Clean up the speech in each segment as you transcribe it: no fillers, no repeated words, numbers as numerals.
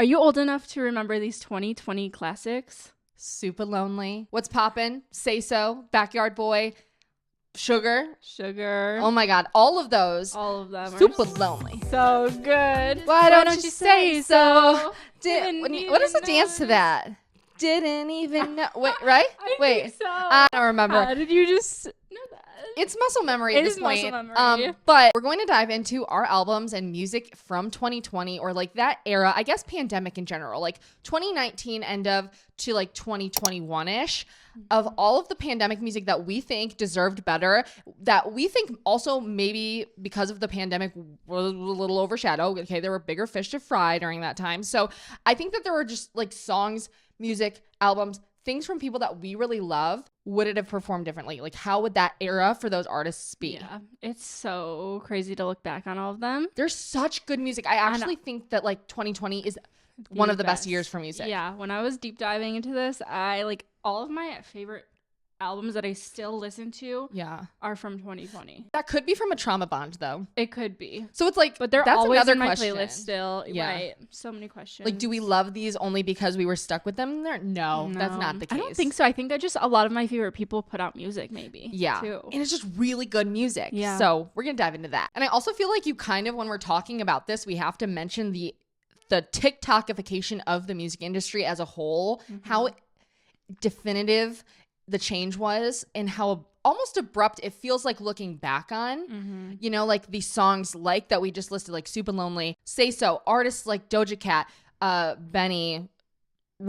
Are you old enough to remember these 2020 classics? Super Lonely. What's Poppin'? Say So. Backyard Boy. Sugar. Oh my God. All of those. All of them. Super lonely. So good. Why don't you say so? What is the dance to that? Didn't even know. Wait, right? I think so. I don't remember. How did you just know that? It's muscle memory at this point. Muscle memory. But we're going to dive into our albums and music from 2020 or like that era, I guess pandemic in general, like 2019 end of to like 2021-ish of all of the pandemic music that we think deserved better, that we think also maybe because of the pandemic was a little overshadowed. Okay, there were bigger fish to fry during that time. So I think that there were just like songs, music, albums, things from people that we really love. Would it have performed differently? Like, how would that era for those artists be? Yeah, it's so crazy to look back on all of them. There's such good music. I actually think that like 2020 is one of the best years for music. Yeah, when I was deep diving into this, I like all of my favorite albums that I still listen to are from 2020. That could be from a trauma bond though. It could be. So it's like, but they're that's always another in my question. playlist still. Yeah. Right. So many questions. Like, do we love these only because we were stuck with them there? No, that's not the case. I don't think so. I think that just a lot of my favorite people put out music maybe. Yeah. Too. And it's just really good music. Yeah. So we're going to dive into that. And I also feel like you kind of, when we're talking about this, we have to mention the TikTokification of the music industry as a whole, how definitive the change was and how almost abrupt it feels like looking back on. You know, like these songs like that we just listed, like Super Lonely, Say So, artists like Doja Cat, Benny,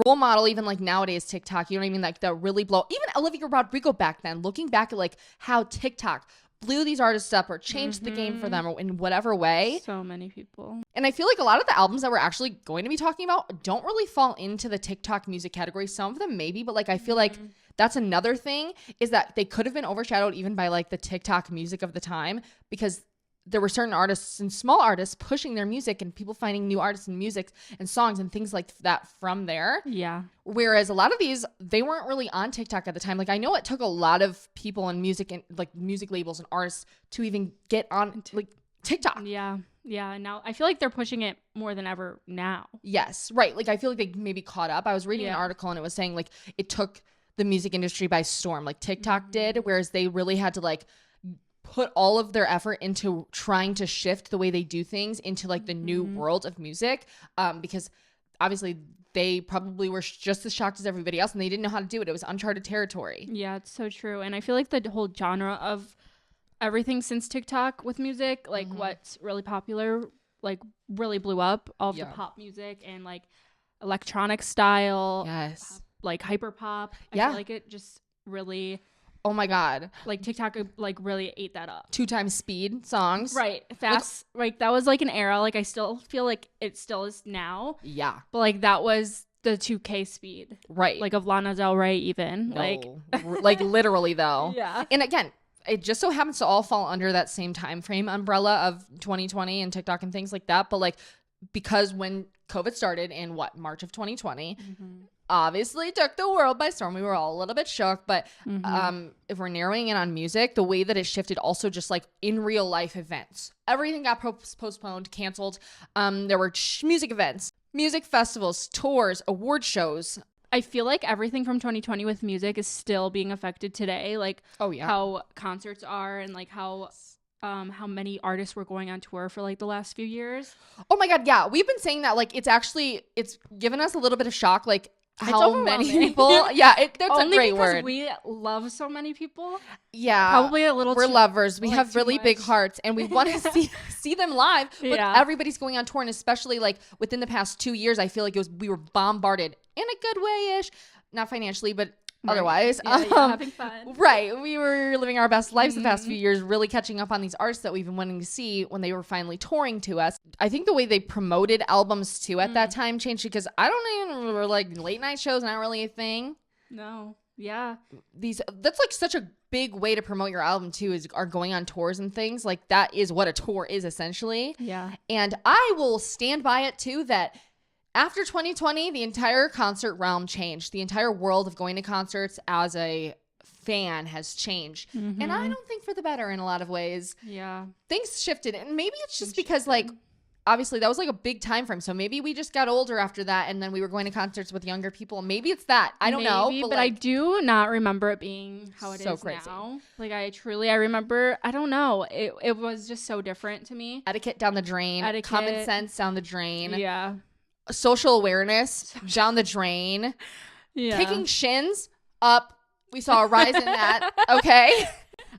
Role Model, even like nowadays TikTok, you know what I mean, like that really blow, even Olivia Rodrigo back then, looking back at like how TikTok blew these artists up or changed the game for them or in whatever way. So many people. And I feel like a lot of the albums that we're actually going to be talking about don't really fall into the TikTok music category. Some of them maybe, but like I feel like that's another thing, is that they could have been overshadowed even by like the TikTok music of the time, because there were certain artists and small artists pushing their music and people finding new artists and music and songs and things like that from there. Yeah. Whereas a lot of these, they weren't really on TikTok at the time. Like I know it took a lot of people in music and like music labels and artists to even get on like TikTok. Yeah. Yeah. Now I feel like they're pushing it more than ever now. Yes. Right. Like I feel like they maybe caught up. I was reading an article and it was saying like it took the music industry by storm, like TikTok did, whereas they really had to like put all of their effort into trying to shift the way they do things into like the new world of music, because obviously they probably were just as shocked as everybody else and they didn't know how to do it. It was uncharted territory. Yeah, it's so true. And I feel like the whole genre of everything since TikTok with music, like what's really popular, like really blew up, all of the pop music and like electronic style, pop, like hyper pop. I feel like it just really, oh my God, like TikTok like really ate that up. 2 times speed songs, right? Fast, like that was like an era. Like I still feel like it still is now. Yeah, but like that was the 2K speed, right? Like of Lana Del Rey, even like literally though. Yeah, and again, it just so happens to all fall under that same time frame umbrella of 2020 and TikTok and things like that. But like, because when COVID started in March of 2020, obviously took the world by storm. We were all a little bit shook, but if we're narrowing in on music, the way that it shifted also just like in real life events, everything got postponed, canceled. There were music events, music festivals, tours, award shows. I feel like everything from 2020 with music is still being affected today. Like how concerts are and like how many artists were going on tour for like the last few years. Oh my God. Yeah. We've been saying that like it's given us a little bit of shock. Like how many people. That's only a great because word. We love so many people. Yeah. Probably a little We're lovers. We like have really big hearts and we want to see them live. But everybody's going on tour, and especially like within the past 2 years, I feel like we were bombarded in a good way-ish. Not financially, but otherwise. Having fun. Right. We were living our best lives the past few years, really catching up on these artists that we've been wanting to see when they were finally touring to us. I think the way they promoted albums too at that time changed, because I don't even remember like late night shows, not really a thing. No. Yeah. That's like such a big way to promote your album too, are going on tours and things. Like that is what a tour is essentially. Yeah. And I will stand by it too, that after 2020, the entire concert realm changed. The entire world of going to concerts as a fan has changed. And I don't think for the better in a lot of ways. Yeah. Things shifted. And maybe it's just because like obviously that was like a big time frame. So maybe we just got older after that, and then we were going to concerts with younger people. Maybe it's that. I don't know. But like, I do not remember it being how it is crazy now. Like I remember, I don't know. It was just so different to me. Etiquette down the drain. Common sense down the drain. Yeah. Social awareness down the drain. Yeah. Kicking shins up. We saw a rise in that. Okay.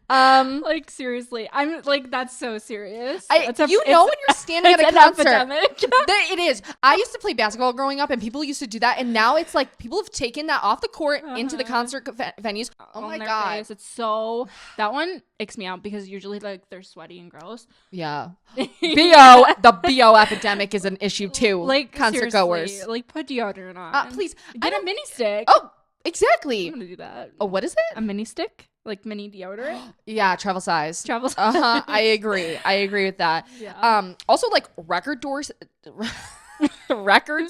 Like seriously, I'm like, that's so serious. When you're standing at a concert, it is. I used to play basketball growing up, and people used to do that, and now it's like people have taken that off the court into the concert venues. Oh my god, face. It's so, that one icks me out because usually like they're sweaty and gross. Yeah, the BO epidemic is an issue too. Like concert goers, like put deodorant on. Please get a mini stick. Oh, exactly. I'm gonna do that. Oh, what is it? A mini stick. Like mini deodorant. Yeah, travel size. I agree with that. Yeah. Also like record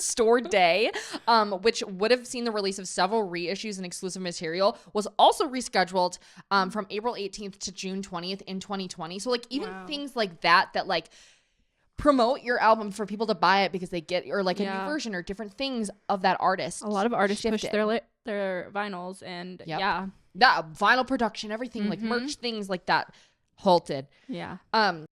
store day, which would have seen the release of several reissues and exclusive material, was also rescheduled from April 18th to June 20th in 2020. So like even things like that like promote your album for people to buy it because they get, or like a new version or different things of that artist. A lot of artists push their vinyls, and that vinyl production, everything, like merch, things like that halted. Yeah.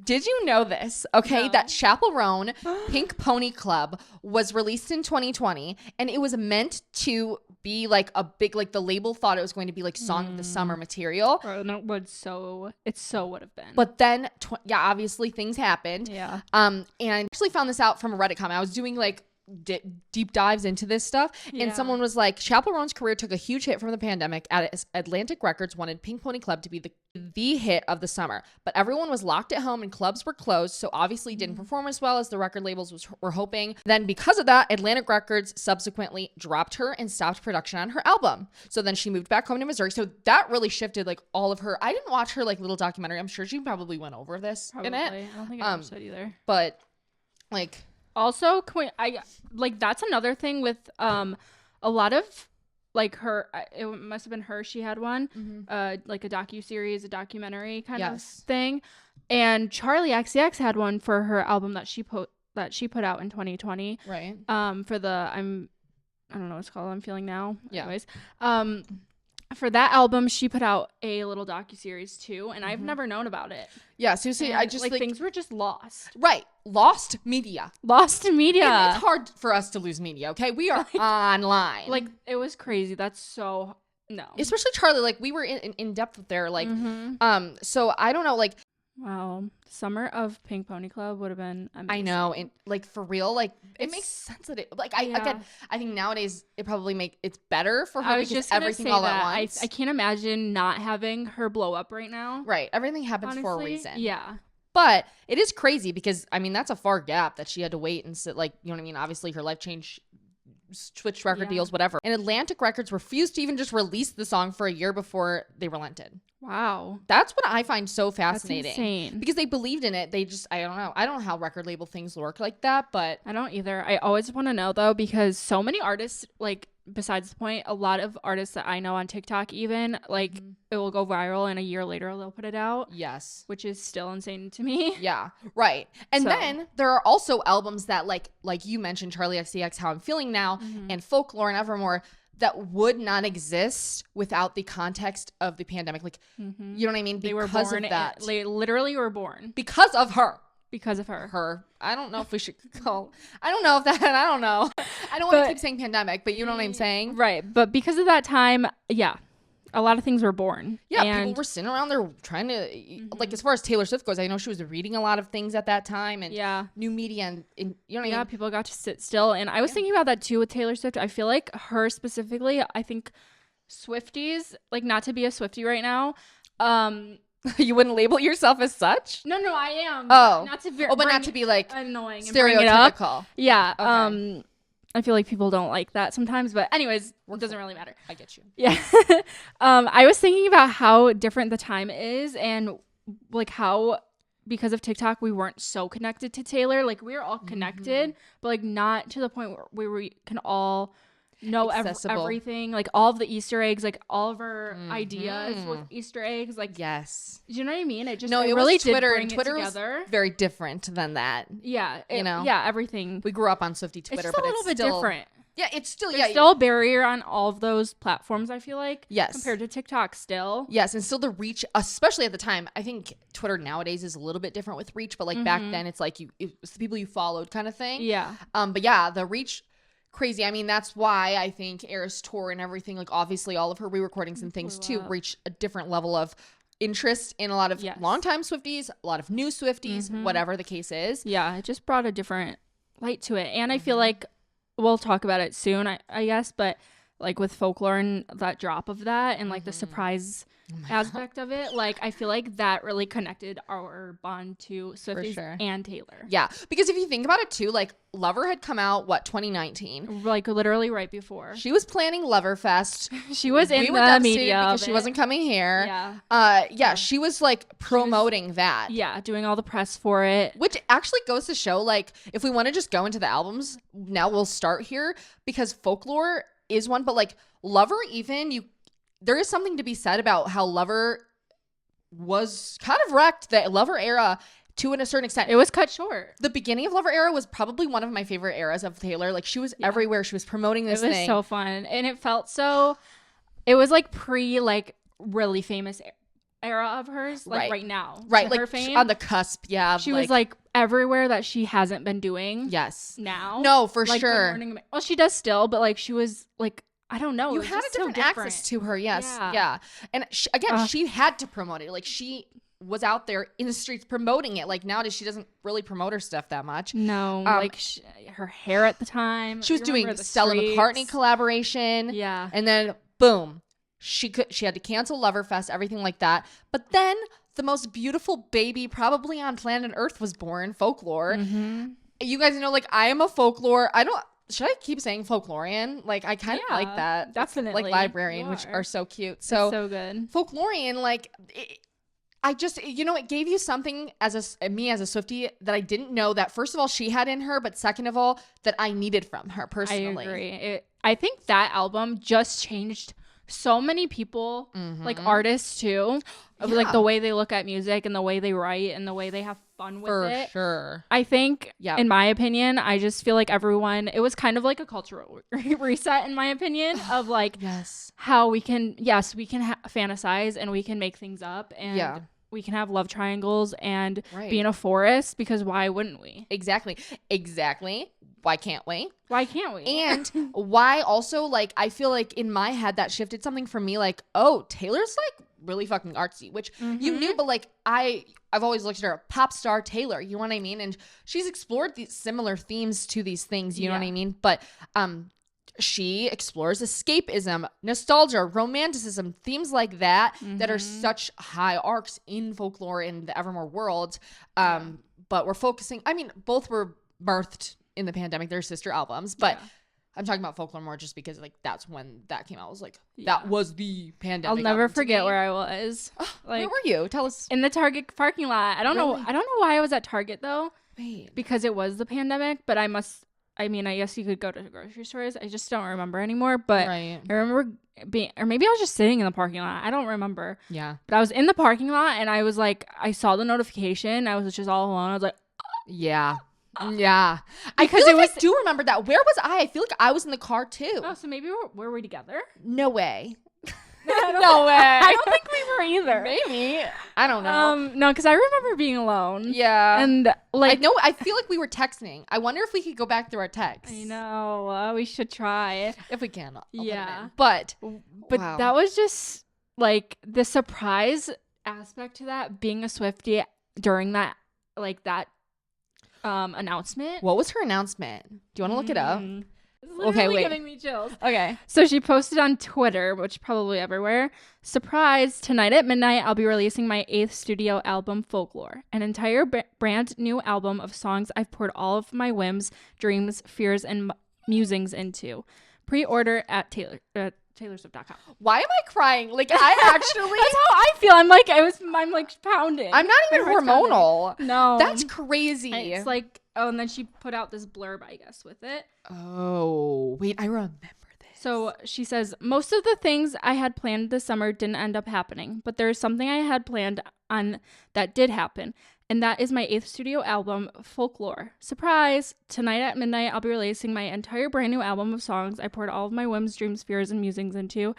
Did you know this? Okay, no. That Chappel Roan Pink Pony Club was released in 2020, and it was meant to be like a big, like the label thought it was going to be like Song of the Summer material. And it so would have been. But then, obviously things happened. Yeah. And I actually found this out from a Reddit comment. I was doing like deep dives into this stuff, and someone was like, Chappell Roan's career took a huge hit from the pandemic. Atlantic Records wanted Pink Pony Club to be the hit of the summer, but everyone was locked at home and clubs were closed, so obviously didn't perform as well as the record labels were hoping. Then because of that, Atlantic Records subsequently dropped her and stopped production on her album. So then she moved back home to Missouri. So that really shifted like all of her. I didn't watch her like little documentary. I'm sure she probably went over this in it. I don't think I understood either. But like, also, that's another thing with a lot of like her. It must have been her. She had one, like a docuseries, a documentary kind of thing. And CHARLI XCX had one for her album that she put out in 2020. Right. For the I don't know what it's called. I'm Feeling Now. Yeah. Anyways, for that album, she put out a little docuseries too, and I've never known about it. Yeah, seriously, I just like things were just lost. Right, lost media. Lost media. And it's hard for us to lose media. Okay, we are online. Like it was crazy. That's so no. Especially CHARLI. Like we were in depth with there. Like, so I don't know. Like, wow, summer of Pink Pony Club would have been amazing. I know, and like for real, like it makes sense that it. Like I think nowadays it probably it's better for her because everything all at once. I can't imagine not having her blow up right now. Right, everything happens for a reason. Yeah. But it is crazy because I mean that's a far gap that she had to wait and sit, like, you know what I mean? Obviously her life changed, switched record deals, whatever. And Atlantic Records refused to even just release the song for a year before they relented. Wow. That's what I find so fascinating. That's insane. Because they believed in it. They just, I don't know. I don't know how record label things work like that, but. I don't either. I always want to know though, because so many artists, like, besides the point, a lot of artists that I know on TikTok even, like, it will go viral and a year later they'll put it out. Yes. Which is still insane to me. Yeah. Right. And then there are also albums that like you mentioned, CHARLI XCX, How I'm Feeling Now, and Folklore and Evermore, that would not exist without the context of the pandemic. Like, you know what I mean? They were born, they literally were born. Because of her. Because of her. I don't know if we should call. I don't know if that. I don't know. I don't want to keep saying pandemic, but you know what I'm saying? Right. But because of that time, yeah, a lot of things were born. Yeah, and people were sitting around there trying to, like, as far as Taylor Swift goes, I know she was reading a lot of things at that time, and new media, and you know what I mean? Yeah, people got to sit still. And I was thinking about that too with Taylor Swift. I feel like her specifically, I think Swifties, like, not to be a Swiftie right now, you wouldn't label yourself as such? No, I am. Oh. But not to be like annoying, stereotypical. Yeah. Okay. I feel like people don't like that sometimes, but anyways, it doesn't really matter. I get you. Yeah. I was thinking about how different the time is, and like how, because of TikTok, we weren't so connected to Taylor. Like, we were all connected, but like not to the point where we can all know everything, like all of the Easter eggs, like all of her ideas with Easter eggs, like yes, do you know what I mean? It just it really was Twitter, did bring and Twitter it together. was very different than that. Yeah, everything. We grew up on Swiftie Twitter, it's just but a little bit different. Yeah, it's still There's still a barrier on all of those platforms, I feel like. Yes. Compared to TikTok still. Yes, and still the reach, especially at the time. I think Twitter nowadays is a little bit different with reach, but like back then it's like it's the people you followed kind of thing. Yeah. But yeah, the reach, crazy. I mean, that's why I think Eras tour and everything, like obviously all of her re-recordings and things too, reach a different level of interest in a lot of longtime Swifties, a lot of new Swifties, whatever the case is. Yeah, it just brought a different light to it. And I feel like we'll talk about it soon, I guess, but like with Folklore and that drop of that and like the surprise aspect of it, like I feel like that really connected our bond to Swifties and Taylor. Yeah, because if you think about it too, like Lover had come out 2019, like literally right before. She was planning Loverfest. She was in the media because she wasn't coming here. Yeah. She was like promoting that. Yeah, doing all the press for it, which actually goes to show, like, if we want to just go into the albums now, we'll start here because Folklore is one, but like Lover, even there is something to be said about how Lover was kind of wrecked. The Lover era, to a certain extent, it was cut short. The beginning of Lover era was probably one of my favorite eras of Taylor. Like she was everywhere. She was promoting this thing. It was so fun, and it felt so. It was like like really famous era of hers, like right now, like her fame on the cusp. Yeah, she was like everywhere that she hasn't been doing. Yes, now, no, for like, sure. Well, she does still, but like she was like, I don't know. You had a different access to her. Yes, yeah. And she had to promote it. Like she was out there in the streets promoting it. Like nowadays, she doesn't really promote her stuff that much. No, like her hair at the time. She was doing Stella McCartney collaboration. Yeah, and then boom. She had to cancel Loverfest, everything like that. But then the most beautiful baby probably on planet Earth was born, Folklore. You guys know, like, I am a Folklore. Should I keep saying Folklorian? Like, I kind of like that. Definitely. Like Librarian, which are so cute. So good. Folklorian, like, I just, it gave you something me as a Swiftie that I didn't know that, first of all, she had in her, but second of all, that I needed from her personally. I agree. I think that album just changed so many people, like artists too, of like the way they look at music and the way they write and the way they have fun with it. For sure. I think, in my opinion, I just feel like it was kind of like a cultural reset in my opinion of like how we can fantasize and we can make things up and we can have love triangles and be in a forest, because why wouldn't we? Exactly. Why can't we? And why also, like, I feel like in my head that shifted something for me, like, oh, Taylor's like really fucking artsy, which you knew, but like I've always looked at her, pop star Taylor, you know what I mean? And she's explored these similar themes to these things, you know what I mean? But she explores escapism, nostalgia, romanticism, themes like that that are such high arcs in Folklore in the Evermore world. But we're focusing, I mean, both were birthed in the pandemic, they're sister albums, but I'm talking about Folklore more just because like that's when that came out. I was like, that was the pandemic. I'll never forget where I was. Like, where were you? Tell us. In the Target parking lot. I don't know why I was at Target though. Wait. Because it was the pandemic, but I guess you could go to grocery stores. I just don't remember anymore. But I remember or maybe I was just sitting in the parking lot. I don't remember. Yeah. But I was in the parking lot and I was like, I saw the notification. I was just all alone. I was like, yeah. Yeah, I do remember that. Where was I? I feel like I was in the car too. Oh, so maybe were we together? No way. No way. I don't think we were either. Maybe. I don't know. No, because I remember being alone. Yeah. And like, I feel like we were texting. I wonder if we could go back through our texts. I know. We should try if we can. I'll yeah. But wow. That was just like the surprise aspect to that, being a Swiftie during that announcement. What was her announcement? Do you want to look it up? Okay, wait. Giving me chills. Okay. So she posted on Twitter, which probably everywhere. Surprise! Tonight at midnight, I'll be releasing my 8th studio album, Folklore, an entire brand new album of songs I've poured all of my whims, dreams, fears, and musings into. Pre-order at taylorswift.com. Why am I crying? Like, I actually that's how I feel. I'm like pounding. I'm not even hormonal. Pounding. No, that's crazy. It's like, and then she put out this blurb, I guess, with it. Oh wait, I remember this. So she says, most of the things I had planned this summer didn't end up happening, but there's something I had planned on that did happen. And that is my 8th studio album, Folklore. Surprise! Tonight at midnight, I'll be releasing my entire brand new album of songs I poured all of my whims, dreams, fears, and musings into.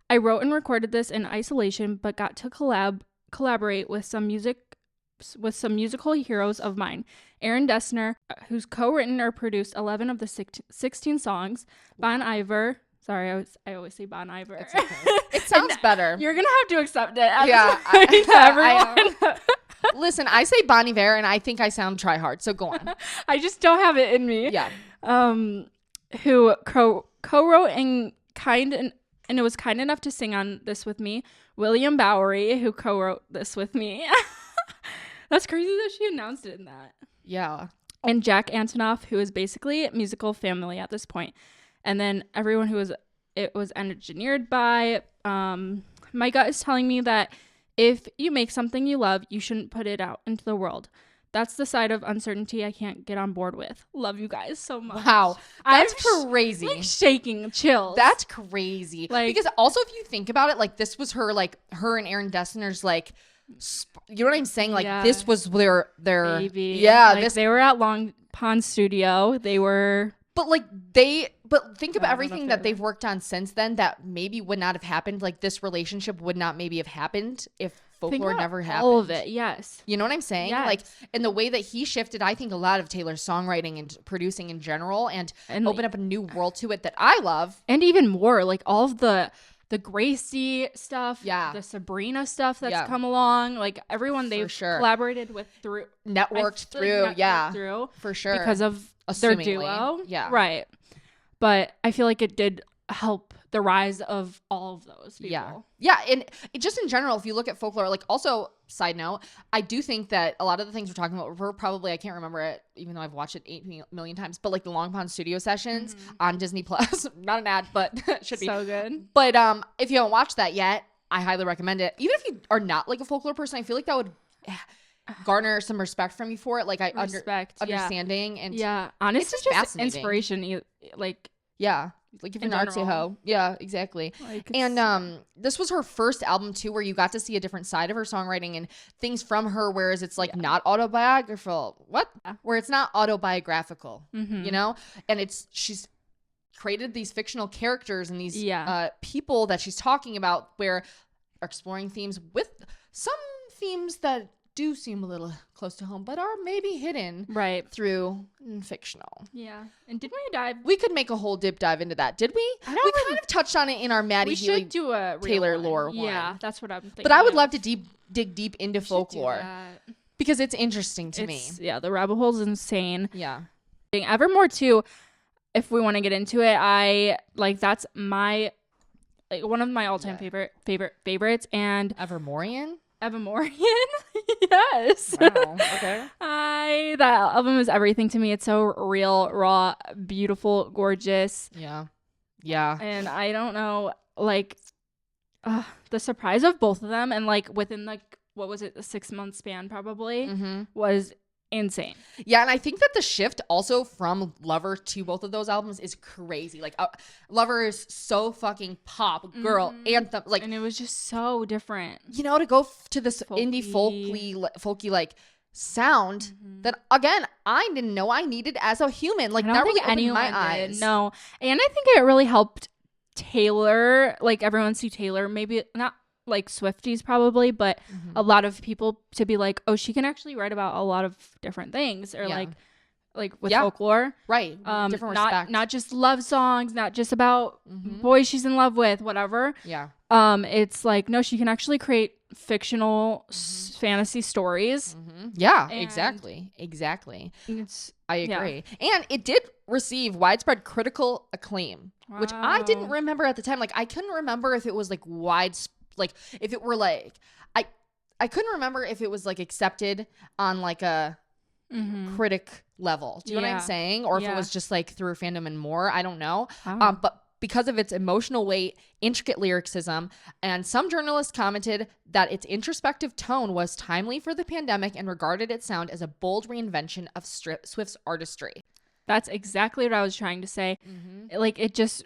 I wrote and recorded this in isolation, but got to collaborate with some musical heroes of mine. Aaron Dessner, who's co-written or produced 11 of the 16 songs. Bon Iver. Sorry, I always say Bon Iver. It's okay. It sounds better. You're going to have to accept it. Yeah. Everyone. Listen, I say Bon Iver, and I think I sound try hard, so go on. I just don't have it in me. Yeah. Who co-wrote and it was kind enough to sing on this with me. William Bowery, who co-wrote this with me. That's crazy that she announced it in that. Yeah. And Jack Antonoff, who is basically musical family at this point. And then everyone it was engineered by. My gut is telling me that if you make something you love, you shouldn't put it out into the world. That's the side of uncertainty I can't get on board with. Love you guys so much. Wow. That's crazy. Like shaking chills. That's crazy. Like, because also if you think about it, like this was her and Aaron Dessner's like, you know what I'm saying? Like this was their baby. Yeah. Like, they were at Long Pond Studio. They were. But think about everything that they've worked on since then that maybe would not have happened. Like this relationship would not maybe have happened if Folklore never happened. All of it, yes. You know what I'm saying? Yes. Like, and the way that he shifted, I think, a lot of Taylor's songwriting and producing in general, and opened up a new world to it that I love. And even more, like all of the Gracie stuff, the Sabrina stuff that's come along, like everyone they've collaborated with through, networked through, for sure, because of their duo, right. But I feel like it did help the rise of all of those people. Yeah, and just in general, if you look at Folklore, like also, side note, I do think that a lot of the things we're talking about were probably, I can't remember it, even though I've watched it 8 million times, but like the Long Pond Studio sessions on Disney Plus, not an ad, but should be. So good. But if you haven't watched that yet, I highly recommend it. Even if you are not like a Folklore person, I feel like that would garner some respect from you for it. Like understanding and honestly, just inspiration. Like if you're an artsy hoe. Yeah, exactly. Like and this was her first album too, where you got to see a different side of her songwriting and things from her, whereas it's like not autobiographical. Where it's not autobiographical, you know? And she's created these fictional characters and these people that she's talking about where are exploring themes with some themes that do seem a little close to home, but are maybe hidden through fictional. Yeah. And did we dive? We could make a whole deep dive into that. Did we? We kind of touched on it in our Maddie Healy do a Taylor lore one. Yeah, that's what I'm thinking. But I would love to dig deep into Folklore because it's interesting to me. Yeah, the rabbit hole is insane. Yeah. Evermore too, if we want to get into it, I like that's my one of my all-time favorites and Evermorean? Yes. Wow. Okay. That album is everything to me. It's so real, raw, beautiful, gorgeous. Yeah. And I don't know, like, the surprise of both of them, and like within like what was it, a 6-month span probably, was insane. Yeah, and I think that the shift also from Lover to both of those albums is crazy. Like Lover is so fucking pop girl anthem, like, and it was just so different. You know, to go to this indie folky like sound that again I didn't know I needed as a human. Like, not really opened my eyes. No, and I think it really helped Taylor. Like everyone see Taylor, maybe not like Swifties probably, but a lot of people to be like, oh, she can actually write about a lot of different things, or like with Folklore, right? Different respect, not just love songs, not just about boys she's in love with, whatever. Yeah. It's like, no, she can actually create fictional fantasy stories. Yeah, exactly. I agree. And it did receive widespread critical acclaim, which I didn't remember at the time. Like, I couldn't remember if it was like like if it were like I couldn't remember if it was like accepted on like a critic level. Do you know what I'm saying? Or if it was just like through fandom and more. I don't know. But because of its emotional weight, intricate lyricism, and some journalists commented that its introspective tone was timely for the pandemic and regarded its sound as a bold reinvention of Swift's artistry. That's exactly what I was trying to say. Like, it just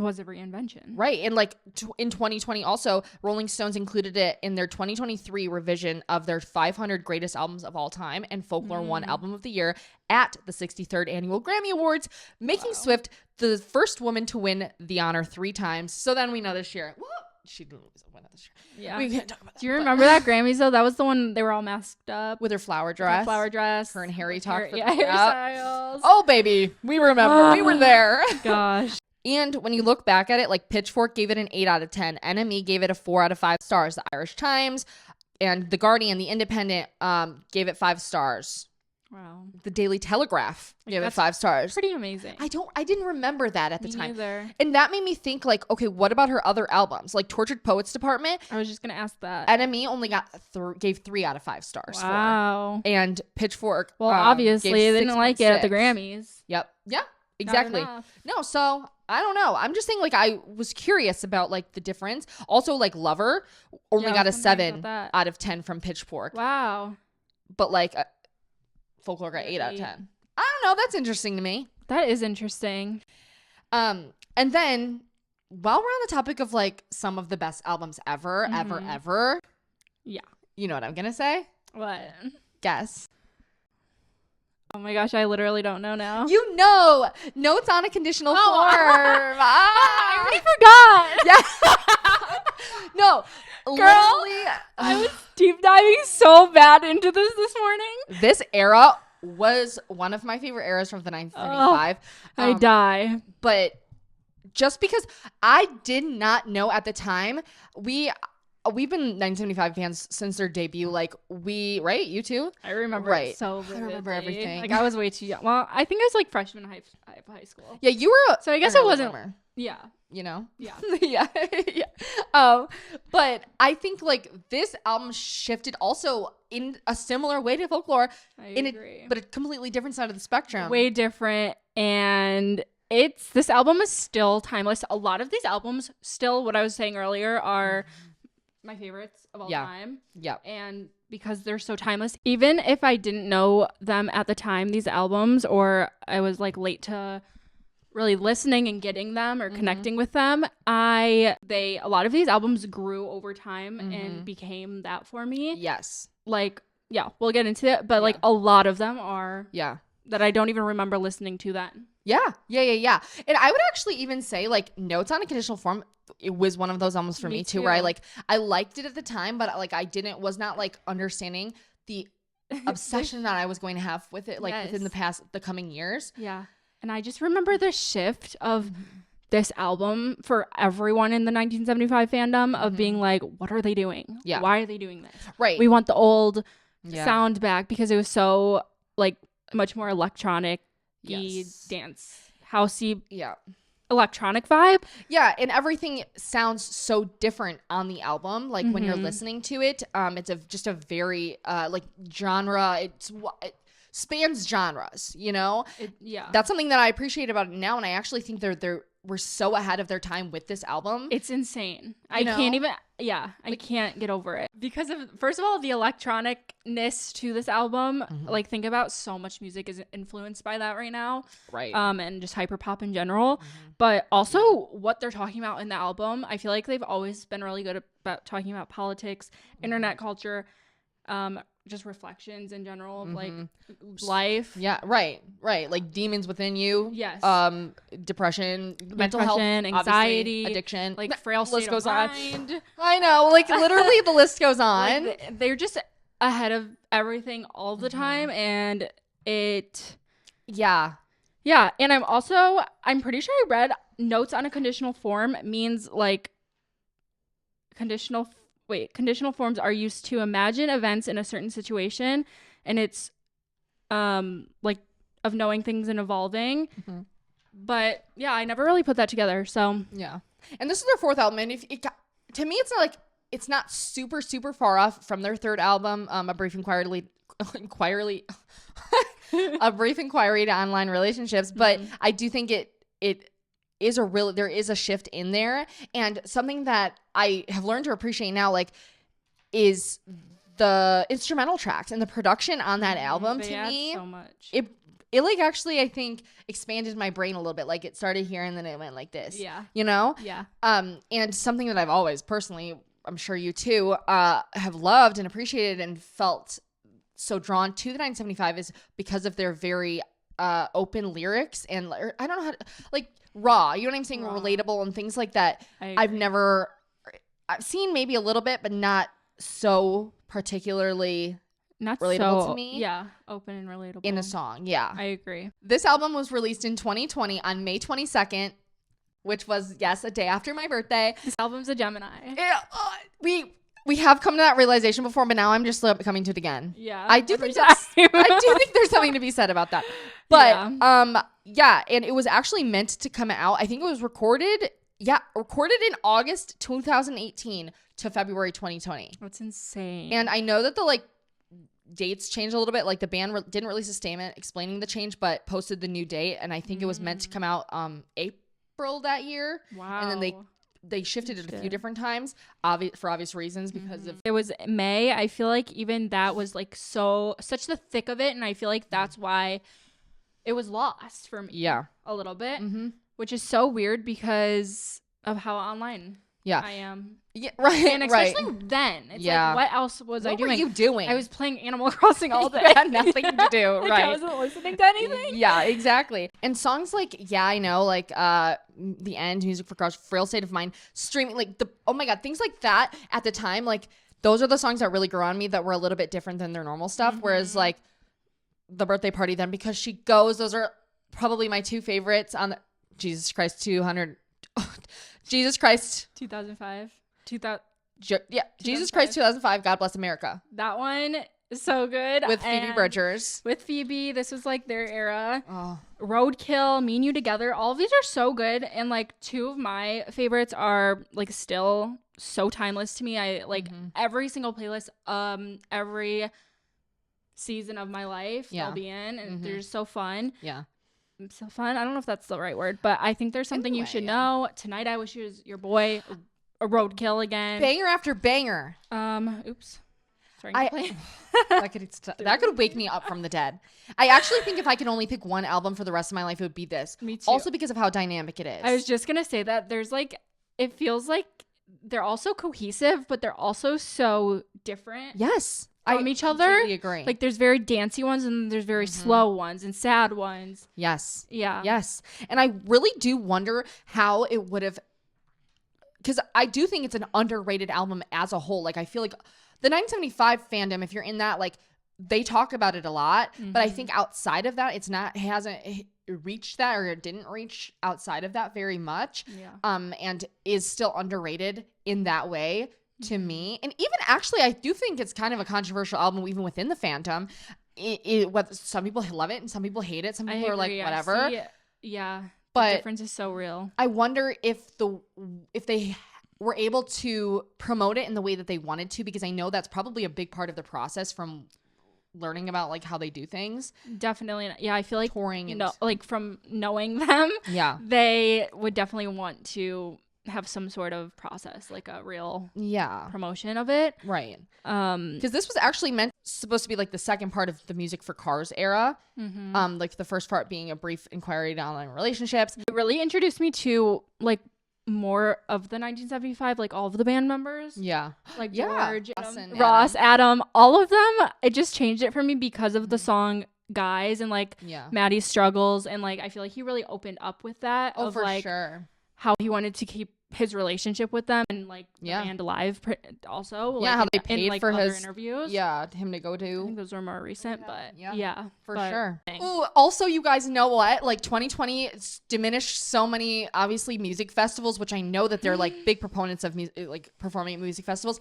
was a reinvention. Right. And like in 2020 also, Rolling Stones included it in their 2023 revision of their 500 greatest albums of all time, and Folklore won Album of the Year at the 63rd Annual Grammy Awards, making Swift the first woman to win the honor 3 times. So then we know this year, she didn't win it this year. Yeah. We can't talk about that. Do you remember that Grammys though? That was the one they were all masked up. With her flower dress. Her and Harry talked. hairstyles. Oh, baby. We remember. We were there. Gosh. And when you look back at it, like Pitchfork gave it an 8 out of 10. NME gave it a 4 out of 5 stars. The Irish Times and The Guardian, The Independent, gave it 5 stars. Wow. The Daily Telegraph gave it 5 stars. Pretty amazing. I didn't remember that at the time. Neither. And that made me think like, okay, what about her other albums? Like Tortured Poets Department. I was just going to ask that. NME only gave 3 out of 5 stars. Wow. And Pitchfork. Well, obviously they didn't like it at the Grammys. Yep. Yeah, exactly. No, so I don't know. I'm just saying, like, I was curious about like the difference. Also, like Lover only got a 7 out of 10 from Pitchfork. Wow. But like Folklore got 8 out of 10. I don't know. That's interesting to me. That is interesting. And then while we're on the topic of like some of the best albums ever. Yeah. You know what I'm gonna say? What? Guess. Oh my gosh, I literally don't know now. You know, Notes on a Conditional Form. I already forgot. Yeah. No, girl, I was deep diving so bad into this morning. This era was one of my favorite eras from the 1975. I die. But just because I did not know at the time, we've been 1975 fans since their debut. Like right? You too? I remember it so vividly. I remember everything. Like I was way too young. Well, I think I was like freshman high school. Yeah, you were. So I guess it wasn't. Rumor. Yeah. You know? Yeah. yeah. But I think like this album shifted also in a similar way to Folklore. I agree. But a completely different side of the spectrum. Way different. And this album is still timeless. A lot of these albums still, what I was saying earlier, are my favorites of all time. Yeah. And because they're so timeless, even if I didn't know them at the time, these albums, or I was like late to really listening and getting them or connecting with them, a lot of these albums grew over time and became that for me. Yes. Like, yeah, we'll get into it, but like a lot of them are that I don't even remember listening to then. Yeah. And I would actually even say like Notes on a Conditional Form, it was one of those albums for me too, where I liked it at the time, but like was not like understanding the obsession that I was going to have with it like within the coming years. Yeah. And I just remember the shift of this album for everyone in the 1975 fandom of being like, what are they doing? Yeah. Why are they doing this? Right. We want the old sound back because it was so like much more electronic dance housey electronic vibe. Yeah, and everything sounds so different on the album. Like when you're listening to it, it's just a very like genre. It spans genres, you know? That's something that I appreciate about it now, and I actually think we're so ahead of their time with this album. It's insane. I can't get over it. Because of, first of all, the electronicness to this album. Like, think about so much music is influenced by that right now. Right. And just hyperpop in general. But also what they're talking about in the album, I feel like they've always been really good about talking about politics, internet culture, just reflections in general of like life. Yeah, right. Like demons within you. Yes. Depression, mental health, anxiety, addiction, like frail state of mind. I know, like literally the list goes on. Like, they're just ahead of everything all the time, and it. Yeah, and I'm pretty sure I read Notes on a Conditional Form means like conditional forms are used to imagine events in a certain situation, and it's like of knowing things and evolving. But yeah, I never really put that together. So yeah, and this is their 4th album, and to me, it's not like it's not super far off from their 3rd album, A Brief Inquiry A Brief Inquiry to Online Relationships. But I do think it is there is a shift in there, and something that I have learned to appreciate now, like, is the instrumental tracks and the production on that album. To me, so much. it like actually I think expanded my brain a little bit. Like it started here and then it went like this. Yeah. You know? Yeah. And something that I've always personally, I'm sure you too, have loved and appreciated and felt so drawn to the 975 is because of their very open lyrics and I don't know how to, like raw, you know what I'm saying? Raw. Relatable and things like that. I've seen maybe a little bit, but not so particularly relatable to me. Yeah, open and relatable. In a song, yeah. I agree. This album was released in 2020 on May 22nd, which was, yes, a day after my birthday. This album's a Gemini. Yeah, we have come to that realization before, but now I'm just coming to it again. Yeah. I do think there's something to be said about that. But yeah, and it was actually meant to come out. I think it was recorded in August 2018 to February 2020. That's insane. And I know that the like dates changed a little bit. Like the band didn't release a statement explaining the change, but posted the new date. And I think it was meant to come out April that year. Wow. And then they shifted it a few different times, for obvious reasons because of it was May. I feel like even that was like such the thick of it, and I feel like that's why it was lost for me. Yeah, a little bit, which is so weird because of how online I am. Yeah, right. And especially then, it's like, what else was I doing? What were you doing? I was playing Animal Crossing all day. I had nothing to do. Like, right. I wasn't listening to anything. Yeah, exactly. And songs like I Know, like The End, Music for Cars, Frail State of Mind, streaming, like oh my god, things like that at the time, like those are the songs that really grew on me that were a little bit different than their normal stuff. Whereas like The Birthday Party, Then Because She Goes, those are probably my two favorites on the Jesus Christ 2005. Jesus Christ 2005, God Bless America. That one is so good. With Phoebe Bridgers. With Phoebe, this was like their era. Roadkill, Me and You Together, all of these are so good. And like two of my favorites are like still so timeless to me. I like every single playlist, every season of my life they'll be in, and they're just so fun. Yeah. So fun. I don't know if that's the right word, but I think there's something you should know. Tonight I Wish You Was Your Boy. A Roadkill again. Banger after banger. Oops. Sorry. That could wake me up from the dead. I actually think if I could only pick one album for the rest of my life, it would be this. Me too. Also because of how dynamic it is. I was just gonna say that there's like, it feels like they're also cohesive, but they're also so different. Yes. From each other. I completely agree. Like there's very dancey ones and there's very slow ones and sad ones. Yes. Yeah. Yes. And I really do wonder how it would have, because I do think it's an underrated album as a whole. Like I feel like the 975 fandom, if you're in that, like they talk about it a lot, but I think outside of that, it hasn't reached that, or it didn't reach outside of that very much. Yeah. And is still underrated in that way to me. And even actually, I do think it's kind of a controversial album even within the fandom. Some people love it and some people hate it. Some people are like, whatever. Yeah. But the difference is so real. I wonder if they were able to promote it in the way that they wanted to, because I know that's probably a big part of the process from learning about like how they do things. Definitely. Yeah, I feel like touring like from knowing them, they would definitely want to have some sort of process, like a real promotion of it. Right. Because this was actually supposed to be like the second part of the Music for Cars era. Like the first part being a brief inquiry into online relationships. It really introduced me to like more of the 1975, like all of the band members. Yeah. Like George, Ross, Adam, all of them. It just changed it for me because of the song Guys and like Maddie's struggles. And like, I feel like he really opened up with that. Oh, of, for like, sure. How he wanted to keep his relationship with them and like the band alive also. Like, how they paid like, for other his interviews. Yeah, him to go to. I think those were more recent, but for sure. Ooh, also, you guys know what? Like 2020 diminished so many obviously music festivals, which I know that they're like big proponents of like performing at music festivals.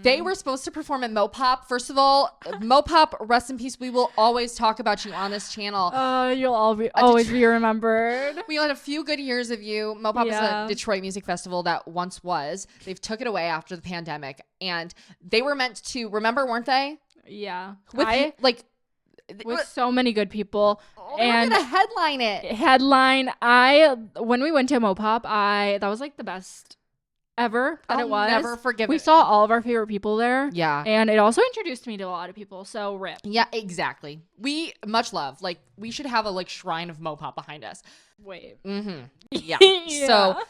They were supposed to perform at Mopop. First of all, Mopop, rest in peace. We will always talk about you on this channel. You'll always be remembered. We had a few good years of you. Mopop is a Detroit music festival that once was. They've took it away after the pandemic, and they were meant to, remember, weren't they? Yeah. With so many good people. And gonna headline it. When we went to Mopop, that was like the best ever that it was. I'll never forgive We it. saw all of our favorite people there. Yeah. And it also introduced me to a lot of people. So rip. Yeah, exactly. We much love. Like, we should have a like shrine of Mopop behind us. Wait. Mm-hmm. Yeah. Yeah. So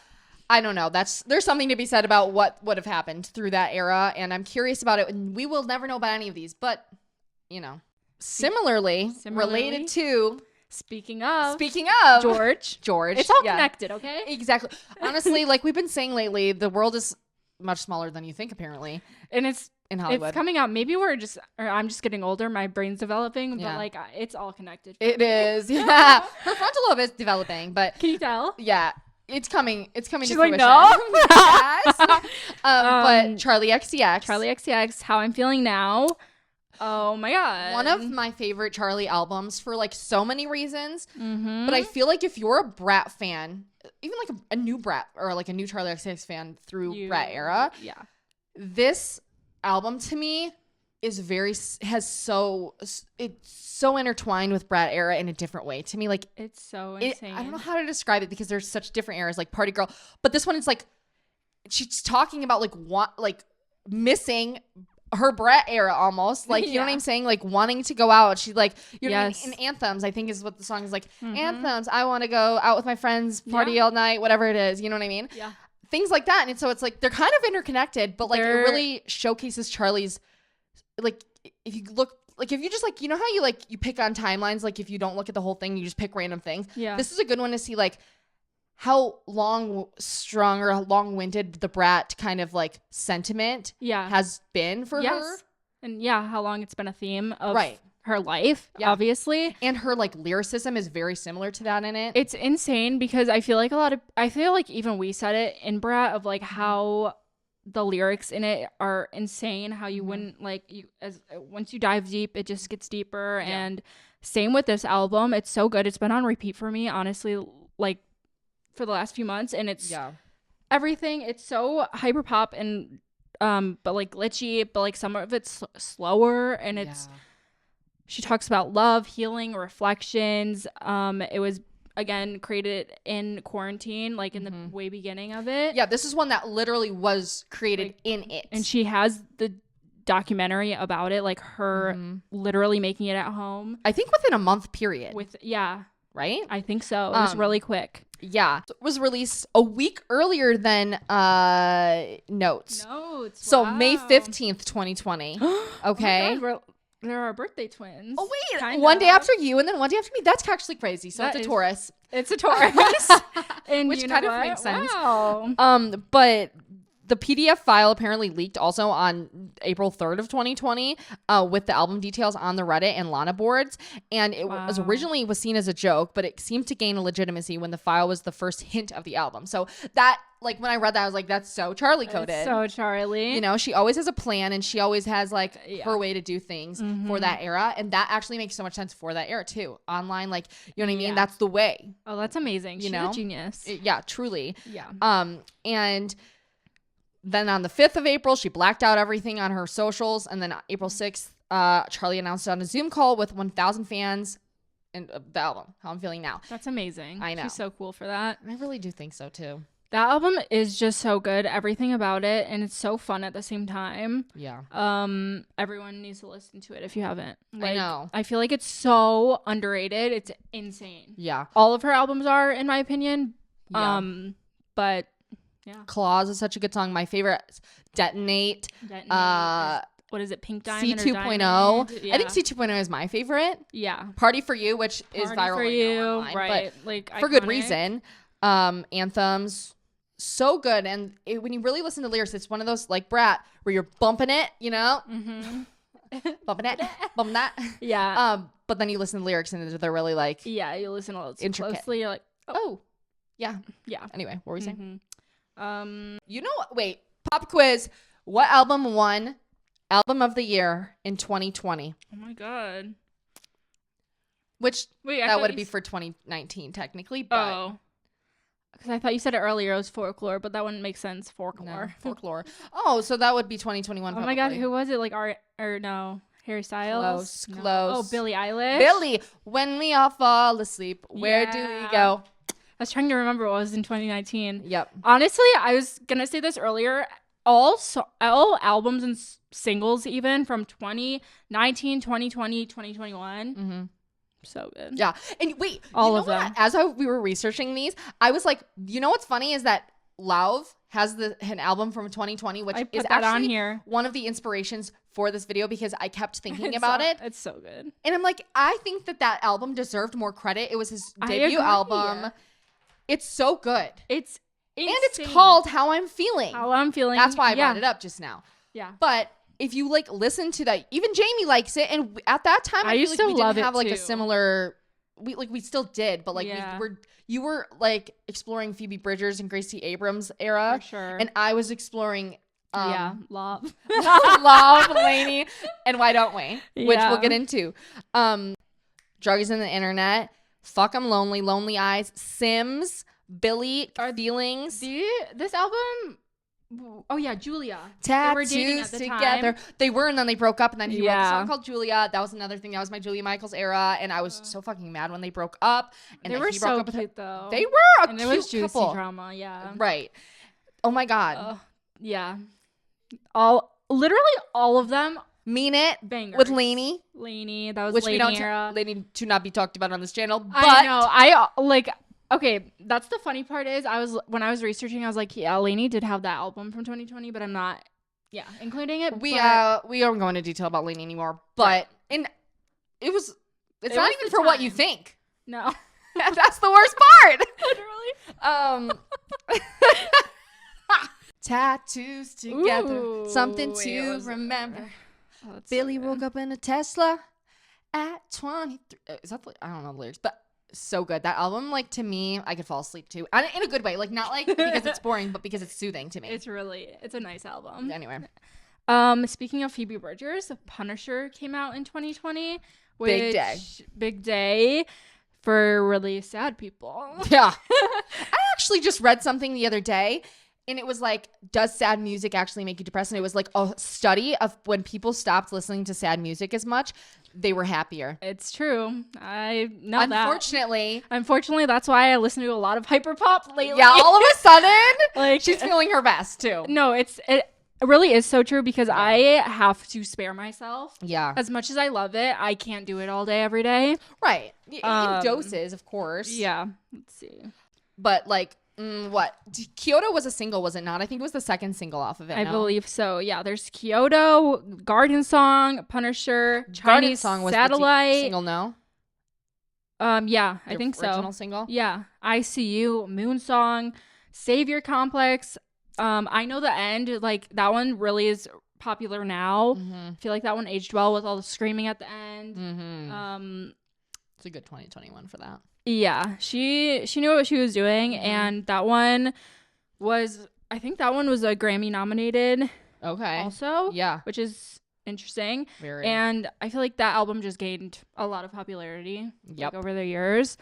I don't know. There's something to be said about what would have happened through that era, and I'm curious about it. And we will never know about any of these, but you know, similarly related to. Speaking of George, it's all connected, okay? Exactly. Honestly, like we've been saying lately, the world is much smaller than you think, apparently, and it's in Hollywood. It's coming out. Maybe I'm just getting older. My brain's developing, but like it's all connected. It is. Yeah, her frontal lobe is developing, but can you tell? Yeah. It's coming. She's to like, fruition. no. Yes. But CHARLI XCX. CHARLI XCX. How I'm feeling now. Oh my god. One of my favorite CHARLI albums for like so many reasons. Mm-hmm. But I feel like if you're a Brat fan, even like a new Brat or like a new CHARLI XCX fan through Brat era, this album to me is it's so intertwined with Brat era in a different way to me. Like it's so insane. I don't know how to describe it because there's such different eras, like Party Girl, but this one is like she's talking about like missing her Brat era almost, like you know what I'm saying, like wanting to go out. She like you know in Anthems, I think is what the song is like. Anthems, I want to go out with my friends, party all night, whatever it is, you know what I mean? Yeah, things like that. And so it's like they're kind of interconnected, but like it really showcases CHARLI's like if you look like if you just like you know how you like you pick on timelines, like if you don't look at the whole thing, you just pick random things. Yeah, this is a good one to see like how strong or long-winded the Brat kind of like sentiment has been for her. And how long it's been a theme of her life, obviously. And her like lyricism is very similar to that in it. It's insane because I feel like even we said it in Brat of like how the lyrics in it are insane, how you wouldn't like once you dive deep, it just gets deeper. And same with this album. It's so good. It's been on repeat for me, honestly, like for the last few months, and it's everything. It's so hyper pop and but like glitchy, but like some of it's slower, and it's she talks about love, healing, reflections. It was again created in quarantine, like in the way beginning of it. Yeah, this is one that literally was created in it, and she has the documentary about it, like her literally making it at home. I think within a month period. Right? I think so. It was really quick. Yeah. It was released a week earlier than Notes. So May 15th, 2020. Okay. Oh my God, they're our birthday twins. Oh, wait. One day after you and then one day after me. That's actually crazy. So it's a Taurus. It's a Taurus. And which kind of makes sense. Wow. But the PDF file apparently leaked also on April 3rd of 2020 with the album details on the Reddit and Lana boards. And it was originally seen as a joke, but it seemed to gain a legitimacy when the file was the first hint of the album. So that, like, when I read that, I was like, that's so CHARLI coded. It's so CHARLI. You know, she always has a plan and she always has, like, her way to do things for that era. And that actually makes so much sense for that era, too. Online, like, you know what I mean? That's the way. Oh, that's amazing. She's a genius. Yeah, truly. Yeah. And then on the 5th of April, she blacked out everything on her socials. And then April 6th, CHARLI announced on a Zoom call with 1,000 fans and the album, How I'm Feeling Now. That's amazing. I know. She's so cool for that. I really do think so, too. That album is just so good. Everything about it. And it's so fun at the same time. Yeah. Everyone needs to listen to it if you haven't. Like, I know. I feel like it's so underrated. It's insane. Yeah. All of her albums are, in my opinion. Yeah. But... yeah. Claws is such a good song. My favorite, Detonate. What is it? Pink Diamond C2.0. Yeah. I think C2.0 is my favorite. Yeah. Party for You, which is viral for right you, now online, right? But like for iconic. good reason. Anthems, so good. And when you really listen to lyrics, it's one of those like Brat where you're bumping it, you know, bumping it, bumping that. Yeah. But then you listen to lyrics and they're really like, you listen a little too intricate. closely. You're like, oh, yeah. Anyway, what were we saying? You know what? Wait, pop quiz. What album won Album of the Year in 2020? Oh my God. Which that would be for 2019 technically, but because I thought you said it earlier. It was Folklore, but that wouldn't make sense. Folklore. No, Folklore. Oh, so that would be 2021. Oh my God, who was it? Like Harry Styles. Close. Oh, Billie Eilish. Billie. When we all fall asleep, where do we go? was trying to remember what was in 2019. Yep. Honestly, I was gonna say this earlier. All albums and singles even from 2019, 2020, 2021. Mm-hmm. So good. Yeah. And wait, all of them. As we were researching these, I was like, you know what's funny is that LAUV has an album from 2020, which is actually on here. One of the inspirations for this video because I kept thinking about it. It's so good. And I'm like, I think that album deserved more credit. It was his debut album. It's so good. It's insane. And it's called How I'm Feeling. How I'm Feeling. That's why I brought it up just now. Yeah. But if you like listen to that, even Jamie likes it. And at that time, I feel like we didn't have like a similar, we still did, but like you were like exploring Phoebe Bridgers and Gracie Abrams era. For sure. And I was exploring LAUV. LAUV, Lainey, and Why Don't We? Which we'll get into. Drugs in the Internet, Fuck I'm Lonely, Lonely Eyes, Sims, Billy, Feelings. This album, oh yeah, Julia. Tattoos they were dating at the together. time. They were, and then they broke up, and then he wrote a song called Julia. That was another thing. That was my Julia Michaels era, and I was so fucking mad when they broke up. And they were so cute, though. They were a and cute it was juicy couple. Drama, yeah. Right. Oh my God. Yeah. Literally all of them. Mean It. Bangers. With Lainey. That was which Lainey we don't era. Lainey to not be talked about on this channel. But I know. Okay, that's the funny part is when I was researching, I was like, yeah, Lainey did have that album from 2020, but I'm not including it. We aren't going into detail about Lainey anymore. But it's not even for what you think. No. That's the worst part. Literally. Tattoos together. Ooh, something to remember. Billy woke up in a Tesla at 23. Is that I don't know the lyrics, but so good. That album, like, to me, I could fall asleep to. In a good way. Like, not like because it's boring, but because it's soothing to me. It's a nice album. Anyway. Speaking of Phoebe Bridgers, Punisher came out in 2020. Big day for really sad people. Yeah. I actually just read something the other day. And it was like, does sad music actually make you depressed? And it was like a study of when people stopped listening to sad music as much, they were happier. It's true. I know Unfortunately, that's why I listen to a lot of hyperpop lately. Yeah, all of a sudden, she's feeling her best too. No, it really is so true because I have to spare myself. Yeah. As much as I love it, I can't do it all day, every day. Right. In doses, of course. Yeah. Let's see. But like, what? Kyoto was a single, was it not? I think it was the second single off of it. I believe so. Yeah, there's Kyoto, Garden Song, Punisher, Chinese Song was Satellite. The single, no? Yeah, I think so. Original single? Yeah. I See You, Moon Song, Savior Complex. I Know the End. Like, that one really is popular now. Mm-hmm. I feel like that one aged well with all the screaming at the end. Mm-hmm. It's a good 2021 for that. Yeah, she knew what she was doing, and that one was a Grammy nominated. Okay. Also, yeah, which is interesting. Very. And I feel like that album just gained a lot of popularity. Like, over the years.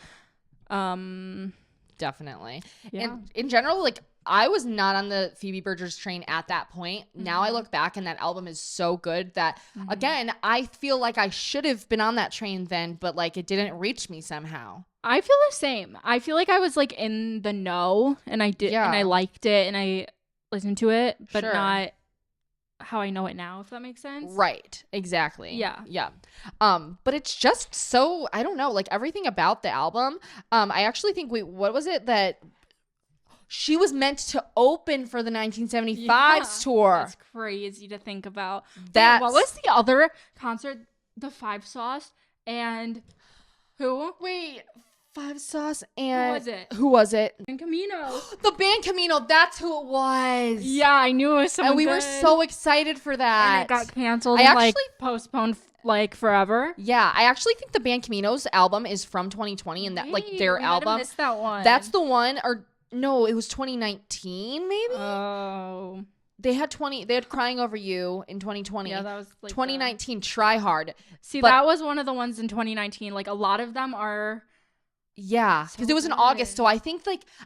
Definitely. Yeah. And in general, like, I was not on the Phoebe Bridgers train at that point. Now I look back and that album is so good that, again, I feel like I should have been on that train then, but like it didn't reach me somehow. I feel the same. I feel like I was like in the know and I did and I liked it and I listened to it, but not how I know it now, if that makes sense. Right. Exactly. Yeah. Yeah. But it's just so, I don't know, like everything about the album. I actually think what was it that she was meant to open for the 1975 tour. That's crazy to think about. That. What was the other concert? The Five Sauce and who? Wait, Five Sauce and Who was it? And Camino. The band Camino. That's who it was. Yeah, I knew it was someone. And we were so excited for that. And it got canceled. And postponed like forever. Yeah, I actually think the band Camino's album is from 2020, and that like their album. I missed that one. That's the one. Or no, it was 2019 maybe. Oh. They had Crying Over You in 2020. Yeah, that was like 2019 Try Hard. See, that was one of the ones in 2019. Like a lot of them are. Yeah, because it was in August, so I think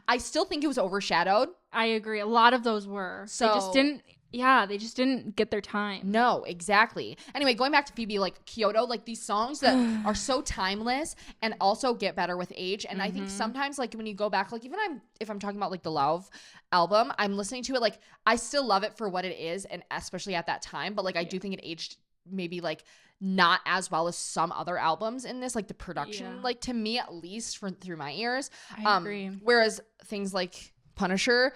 I still think it was overshadowed. I agree. A lot of those were. So they just didn't Yeah, they just didn't get their time. No, exactly. Anyway, going back to Phoebe, like Kyoto, like these songs that are so timeless and also get better with age. And I think sometimes like when you go back, like even if I'm talking about like the LAUV album, I'm listening to it, like I still love it for what it is, and especially at that time. But like I do think it aged maybe like not as well as some other albums in this, like the production, like to me at least through my ears. I agree. Whereas things like Punisher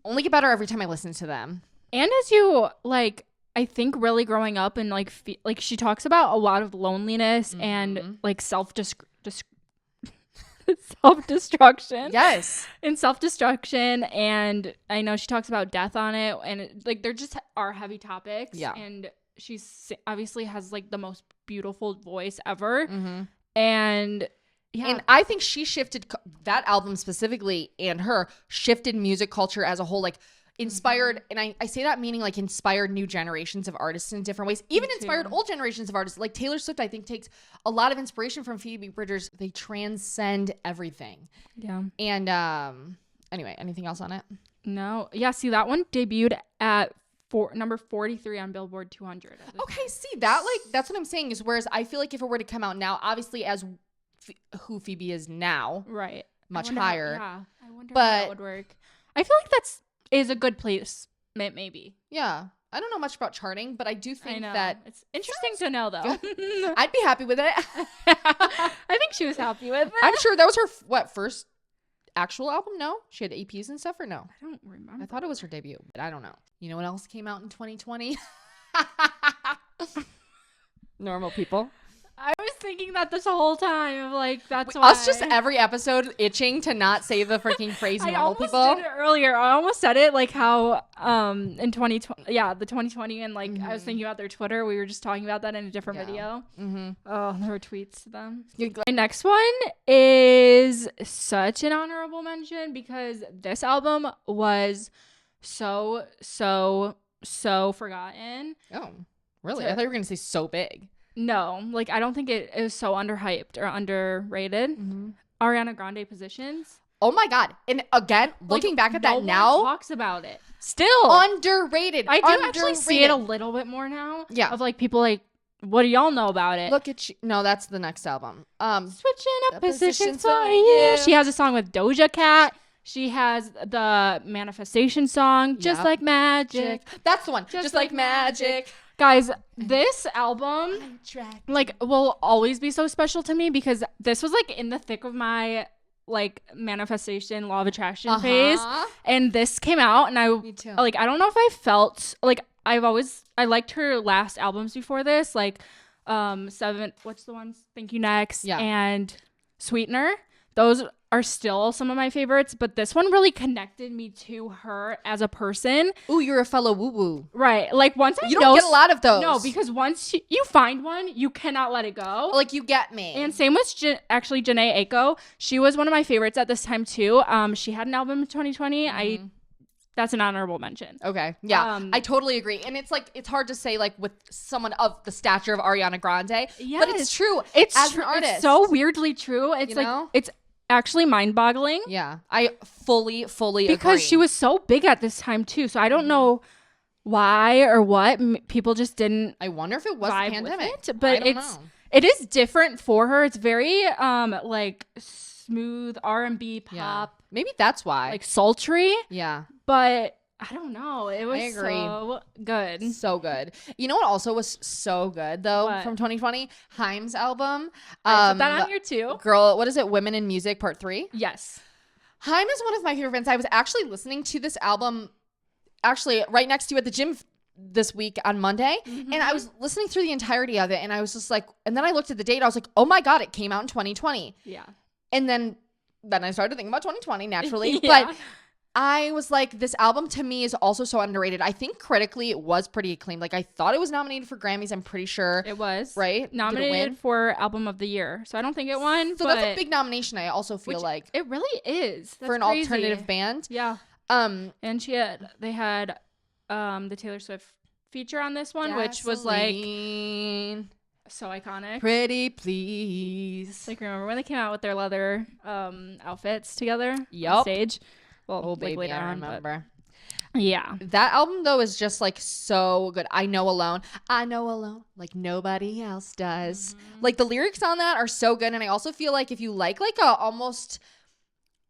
only get better every time I listen to them. And as you like, I think really growing up and like she talks about a lot of loneliness and like self-destruction. Yes. And self-destruction, and I know she talks about death on it, and like there just are heavy topics. Yeah. And she's obviously has like the most beautiful voice ever. And yeah. And I think she shifted that album specifically, and her shifted music culture as a whole, like inspired, and I say that meaning like inspired new generations of artists in different ways, even inspired old generations of artists. Like Taylor Swift, I think, takes a lot of inspiration from Phoebe Bridgers. They transcend everything. Yeah. And anyway, anything else on it? No. Yeah, see, that one debuted at number 43 on Billboard 200. Okay, see, that like that's what I'm saying is, whereas I feel like if it were to come out now, obviously as who Phoebe is now, right, much higher. I wonder how that would work. I feel like is a good place, maybe. Yeah. I don't know much about charting, but I do think that it's interesting to know, though. I'd be happy with it. I think she was happy with it. I'm sure that was her first actual album. No, she had EPs and stuff, or no? I don't remember. I thought it was her debut, but I don't know. You know what else came out in 2020? Normal People. I was thinking that this whole time of like that's why us just every episode itching to not say the freaking phrase normal people. I almost did it earlier. I almost said it like how in 2020 the 2020 and like I was thinking about their Twitter. We were just talking about that in a different video. Oh, there were tweets to them. My next one is such an honorable mention because this album was so forgotten. Oh, really? I thought you were gonna say so big. No, like I don't think it is so underhyped or underrated. Ariana Grande Positions. Oh my god! And again, looking back at that now, talks about it. Still underrated. I do actually see it a little bit more now. Yeah, of like people like, what do y'all know about it? Look at you. No, that's the next album. Switching up positions for you. She has a song with Doja Cat. She has the Manifestation song, Just Like Magic. That's the one. Just like magic. Guys, this album like will always be so special to me because this was like in the thick of my like manifestation, law of attraction phase, and this came out, and me too. Like I don't know if I felt like I liked her last albums before this, like what's the ones? Thank You Next, and Sweetener. Those are still some of my favorites, but this one really connected me to her as a person. Ooh, you're a fellow woo-woo. Right. Like once you don't get a lot of those. No, because once you find one, you cannot let it go. Like you get me. And same with actually Janae Aiko. She was one of my favorites at this time too. She had an album in 2020. That's an honorable mention. Okay. Yeah. I totally agree. And it's like, it's hard to say like with someone of the stature of Ariana Grande, but it's true. It's as an artist. It's so weirdly true. It's it's actually mind-boggling. Yeah. I fully because agree. She was so big at this time too. So I don't know why or what. People just didn't. I wonder if it was the pandemic. But it is different for her. It's very like smooth R&B pop. Yeah. Maybe that's why. Like sultry. Yeah. But I don't know. It was so good. So good. You know what also was so good though from 2020? Haim's album. I put that on here too. Girl, what is it? Women in Music Part 3? Yes. Haim is one of my favorite bands. I was actually listening to this album right next to you at the gym this week on Monday, and I was listening through the entirety of it, and I was just like, and then I looked at the date. I was like, oh my god, it came out in 2020. Yeah. And then I started thinking about 2020 naturally, but I was like, this album to me is also so underrated. I think critically it was pretty acclaimed. Like I thought it was nominated for Grammys. I'm pretty sure it was. Right? Nominated for Album of the Year. So I don't think it won. So that's a big nomination. I also feel like it really is. That's for an crazy. alternative band. Yeah. And they had the Taylor Swift feature on this one, which was like so iconic. Pretty Please. Like remember when they came out with their leather outfits together on stage? Well, baby, I remember. Yeah. That album though is just like so good. I know alone like nobody else does. Like the lyrics on that are so good, and I also feel like if you like a almost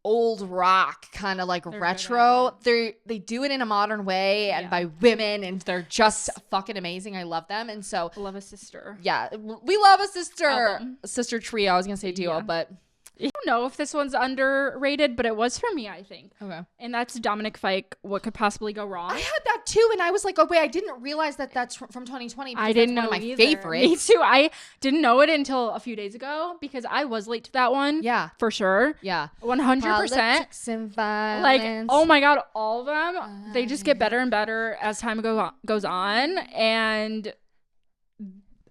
old rock kind of like retro, they do it in a modern way and by women, and they're just fucking amazing. I love them. And so love a sister. Yeah, we love a sister trio. I was gonna say duo, but I don't know if this one's underrated, but it was for me, I think. Okay. And that's Dominic Fike, What Could Possibly Go Wrong. I had that too, and I was like, oh wait, I didn't realize that that's from 2020. I didn't know one of my either. favorites. Me too. I didn't know it until a few days ago because I was late to that one. Yeah. For sure. Yeah. 100%. Politics and violence. Like, oh my God, all of them, they just get better and better as time goes on. And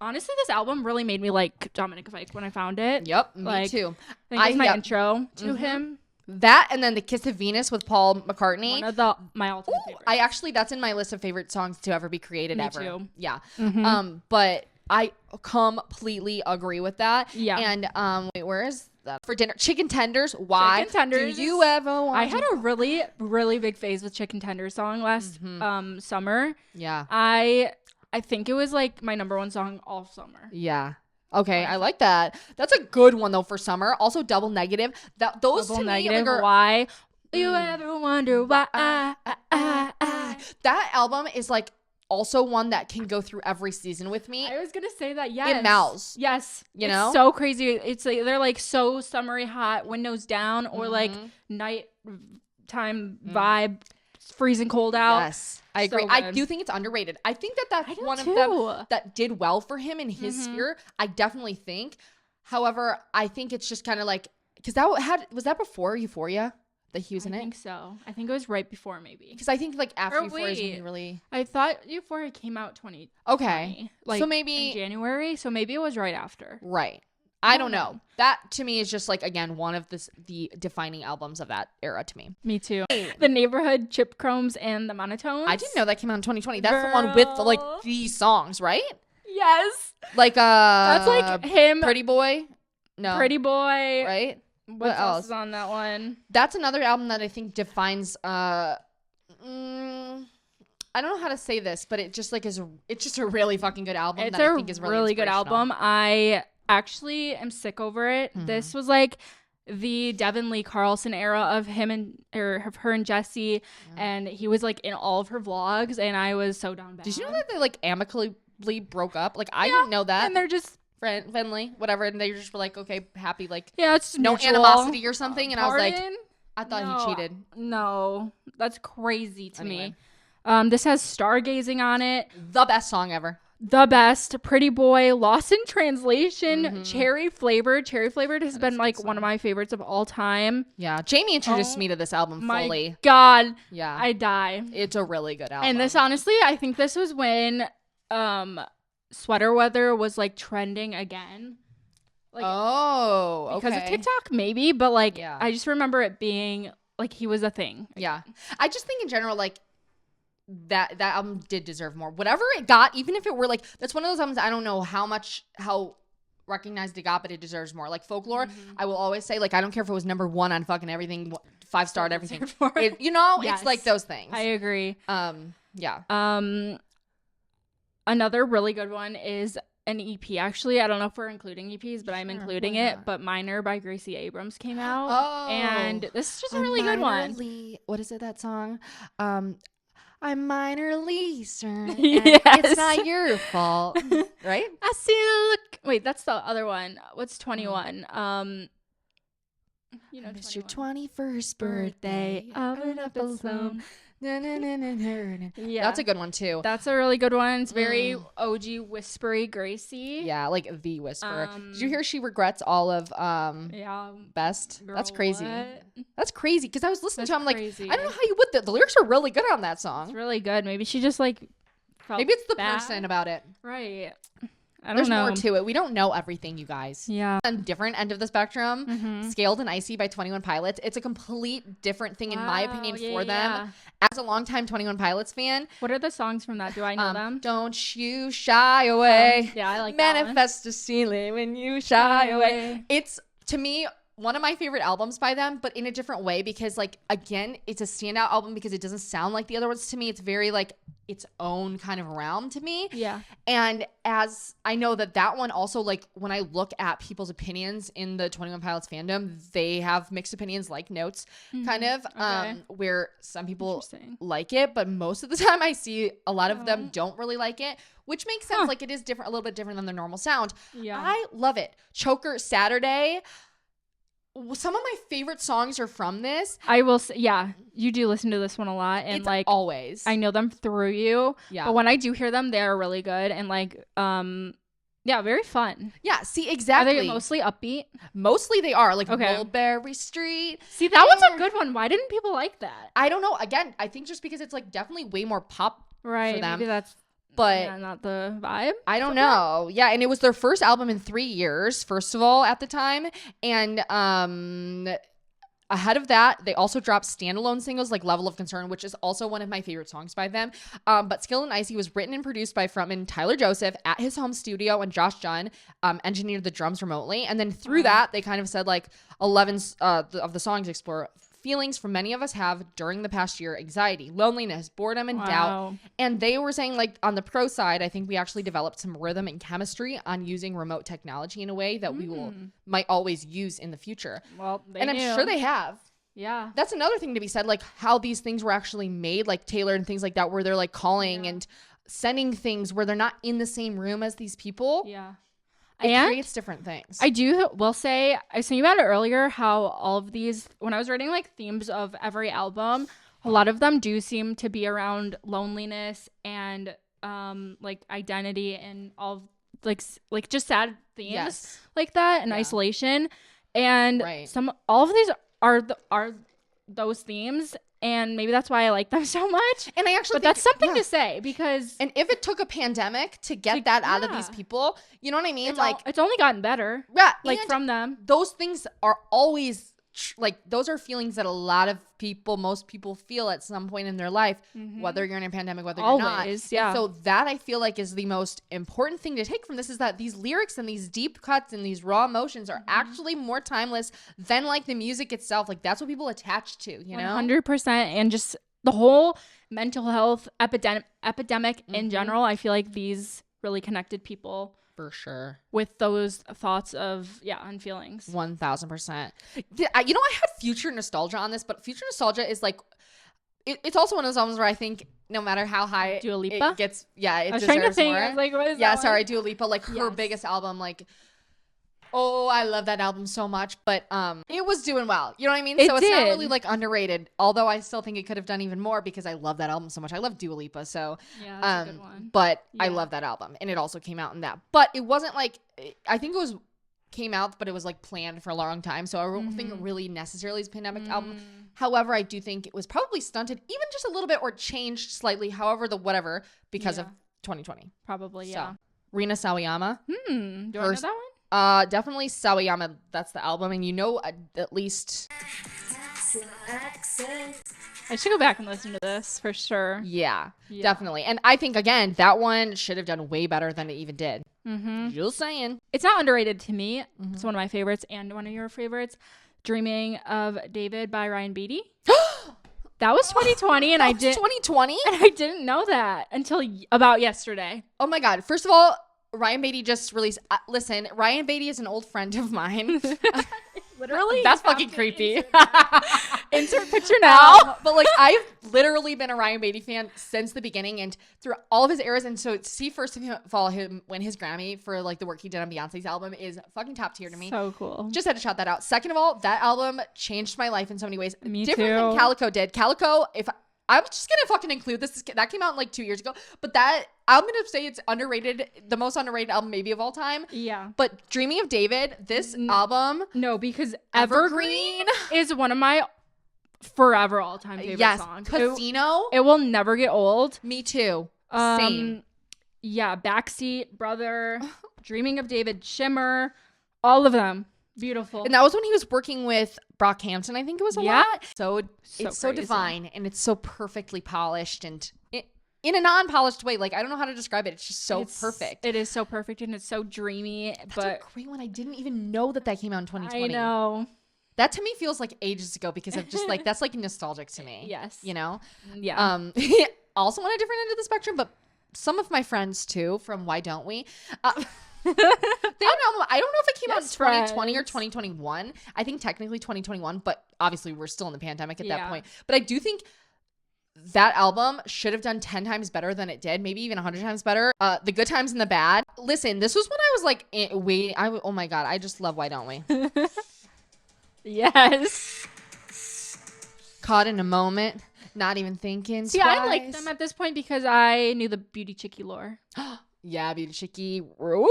honestly, this album really made me like Dominic Fike when I found it. Yep, me too. I think it's my intro to him. That and then The Kiss of Venus with Paul McCartney. One of my ultimate favorites. That's in my list of favorite songs to ever be created me ever. Too. Yeah. But I completely agree with that. Yeah. And wait, where is that? For dinner, chicken tenders. Why? Chicken tenders. Do you ever want I had a really, really big phase with chicken tenders song last summer. Yeah. I think it was like my number one song all summer. Yeah. Okay, I like that. That's a good one though for summer. Also, Double Negative. Those Double to Negative. me are, why? You ever wonder why? That album is like also one that can go through every season with me. I was gonna say that. Yes. It melts. Yes. You know. So crazy. It's like they're like so summery hot, windows down, or like nighttime vibe, freezing cold out. Yes. I agree. So I do think it's underrated. I think that's one of them that did well for him in his sphere. I definitely think. However, I think it's just kind of like, because was that before Euphoria that he was in it? I think so. I think it was right before, maybe. Because I think like after Euphoria is when he really. I thought Euphoria came out 2020. Okay. Like so maybe in January. So maybe it was right after. Right. I don't know. That to me is just like, again, one of the defining albums of that era to me. Me too. The Neighborhood, Chip Chromes, and the Monotones. I didn't know that came out in 2020. That's the one with like these songs, right? Yes. Like that's like him. Pretty Boy. No. Pretty Boy. Right. What else is on that one? That's another album that I think defines I don't know how to say this, but it just like it's just a really fucking good album. It's that I think is really good album. I actually am sick over it. This was like the Devin Lee Carlson era of him of her and Jesse, and he was like in all of her vlogs, and I was so down bad. Did you know that they like amicably broke up? Like I didn't know that. And they're just friendly, whatever, and they just were like, okay, happy, like it's no mutual animosity or something. And pardon? I was like, I thought he cheated. No, that's crazy to me. This has Stargazing on it. The best song ever. The best. Pretty Boy, Lost in Translation, Cherry Flavored. Cherry Flavored has been like one of my favorites of all time. Yeah, Jamie introduced me to this album fully. My God. Yeah. I die. It's a really good album. And this, honestly, I think this was when Sweater Weather was like trending again. Like, because of TikTok, maybe, but like I just remember it being like he was a thing. Yeah. I just think in general, like, that album did deserve more. Whatever it got, even if it were like, that's one of those albums I don't know how recognized it got, but it deserves more. Like Folklore, I will always say, like, I don't care if it was number 1 on fucking everything, 5-star at everything. It's like those things. I agree. Yeah. Another really good one is an EP. Actually, I don't know if we're including EPs, but I'm including it. But Minor by Gracie Abrams came out. And this is just a really good one. What is it, that song? I'm minorly certain. Yes. It's not your fault. Right? I see the look. Wait, that's the other one. What's 21? You know, I missed your 21st birthday. Open up alone. Yeah, that's a good one too. That's a really good one. It's very OG whispery Gracie. Yeah, like the whisper. Did you hear she regrets all of Best? Girl, that's crazy. What? That's crazy because I was listening to it, I'm crazy. like, I don't know how you would. The lyrics are really good on that song. It's really good. Maybe she just like felt maybe it's the bad. person about it. Right. I don't There's know. more to it. We don't know everything, you guys. Yeah. On different end of the spectrum, Scaled and Icy by 21 Pilots. It's a complete different thing, in my opinion, for them. As a longtime 21 Pilots fan. What are the songs from that? Do I know them? Don't you shy away. Yeah, I like Manifest that a ceiling when you shy away. It's, to me, one of my favorite albums by them, but in a different way, because like, again, it's a standout album because it doesn't sound like the other ones to me. It's very like its own kind of realm to me. Yeah. And as I know that one also, like, when I look at people's opinions in the 21 Pilots fandom, they have mixed opinions, like Notes, kind of, where some people like it, but most of the time I see a lot of them don't really like it, which makes sense. Like, it is different, a little bit different than their normal sound. Yeah. I love it. Choker, Saturday. Some of my favorite songs are from this. I will say, yeah, you do listen to this one a lot, and it's like always, I know them through you. Yeah. But when I do hear them, they're really good and like, yeah, very fun. Yeah. See, exactly. Are they mostly upbeat? Mostly they are, like Mulberry Street. See, that one's a good one. Why didn't people like that? I don't know. Again, I think just because it's like definitely way more pop for them. Maybe that's. But not the vibe. I don't know. Yeah, and it was their first album in 3 years, first of all, at the time. And ahead of that, they also dropped standalone singles like Level of Concern, which is also one of my favorite songs by them. But Skilled and Icy was written and produced by frontman Tyler Joseph at his home studio, and Josh Jun engineered the drums remotely. And then through that, they kind of said like 11 of the songs explore feelings for many of us have during the past year: anxiety, loneliness, boredom, and doubt. And they were saying, like, on the pro side, I think we actually developed some rhythm and chemistry on using remote technology in a way that we might always use in the future. Well, I'm sure they have. Yeah. That's another thing to be said, like how these things were actually made, like tailored and things like that, where they're like calling and sending things where they're not in the same room as these people. Yeah. It creates different things. I will say, I sent you about it earlier, how all of these, when I was writing like themes of every album, a lot of them do seem to be around loneliness and like identity and all like just sad themes like that, and isolation. And all of these are those themes. And maybe that's why I like them so much. And I actually But that's something to say, because... And if it took a pandemic to get that out of these people, you know what I mean? It's only gotten better. Yeah. Like, from them. Those things are always... like, those are feelings that a lot of people, most people feel at some point in their life, whether you're in a pandemic, whether you're not. Yeah. And so that, I feel like, is the most important thing to take from this, is that these lyrics and these deep cuts and these raw emotions are actually more timeless than like the music itself. Like, that's what people attach to, you know? 100%. And just the whole mental health epidemic in general, I feel like these really connected people. For sure. With those thoughts of, and feelings. 1000%. You know, I had Future Nostalgia on this, but Future Nostalgia is like, it's also one of those albums where I think no matter how high Dua Lipa? it gets, it I was trying to think, more. I was like, what is that sorry, Dua Lipa, like her biggest album, like, oh, I love that album so much, but it was doing well. You know what I mean? So it's not really like underrated, although I still think it could have done even more because I love that album so much. I love Dua Lipa, so that's a good one. But I love that album, and it also came out in that. But it wasn't like, I think it came out, but it was like planned for a long time, so I don't think it really necessarily is a pandemic album. However, I do think it was probably stunted even just a little bit, or changed slightly, however, because of 2020. Probably, yeah. So, Rina Sawayama. Do I know that one? Definitely Sawayama. That's the album, and you know, at least. I should go back and listen to this for sure. Yeah, definitely. And I think, again, that one should have done way better than it even did. Just saying. It's not underrated to me. It's one of my favorites and one of your favorites. Dreaming of David by Ryan Beatty. That was 2020, and I did 2020, and I didn't know that until about yesterday. Oh my god! First of all, Ryan Beatty just released. Listen, Ryan Beatty is an old friend of mine. Literally, that's fucking creepy. Insert picture now. But like, I've literally been a Ryan Beatty fan since the beginning and through all of his eras. And so to see first of all him win his Grammy for like the work he did on Beyonce's album is fucking top tier to me. So cool. Just had to shout that out. Second of all, that album changed my life in so many ways. Me Different too. than Calico did. Calico, I'm just gonna fucking include this. That came out like 2 years ago, but that I'm gonna say it's underrated, the most underrated album maybe of all time. Yeah. But Dreaming of David, this album, no, because Evergreen is one of my forever all time favorite songs. Casino, it will never get old. Me too. Same. Yeah, Backseat, Brother, Dreaming of David, Shimmer, all of them. Beautiful. And that was when he was working with Brockhampton, I think it was a lot. So it's so divine, and it's so perfectly polished, and in a non-polished way. Like, I don't know how to describe it. It's just so perfect. It is so perfect, and it's so dreamy. That's a great one. I didn't even know that came out in 2020. I know. That to me feels like ages ago because of just like that's like nostalgic to me. Yes. You know? Yeah. Also on a different end of the spectrum, but some of my friends too from Why Don't We? They have an album. I don't know if it came out in 2020 or 2021. I think technically 2021, but obviously we're still in the pandemic at that point. But I do think that album should have done 10 times better than it did, maybe even 100 times better. The good times and the bad. Listen, this was when I was like, oh my God, I just love Why Don't We? Yes. Caught in a moment, not even thinking See, twice. I like them at this point because I knew the Beauty Chickie lore. Yeah, Beauty Chickie. Whoop.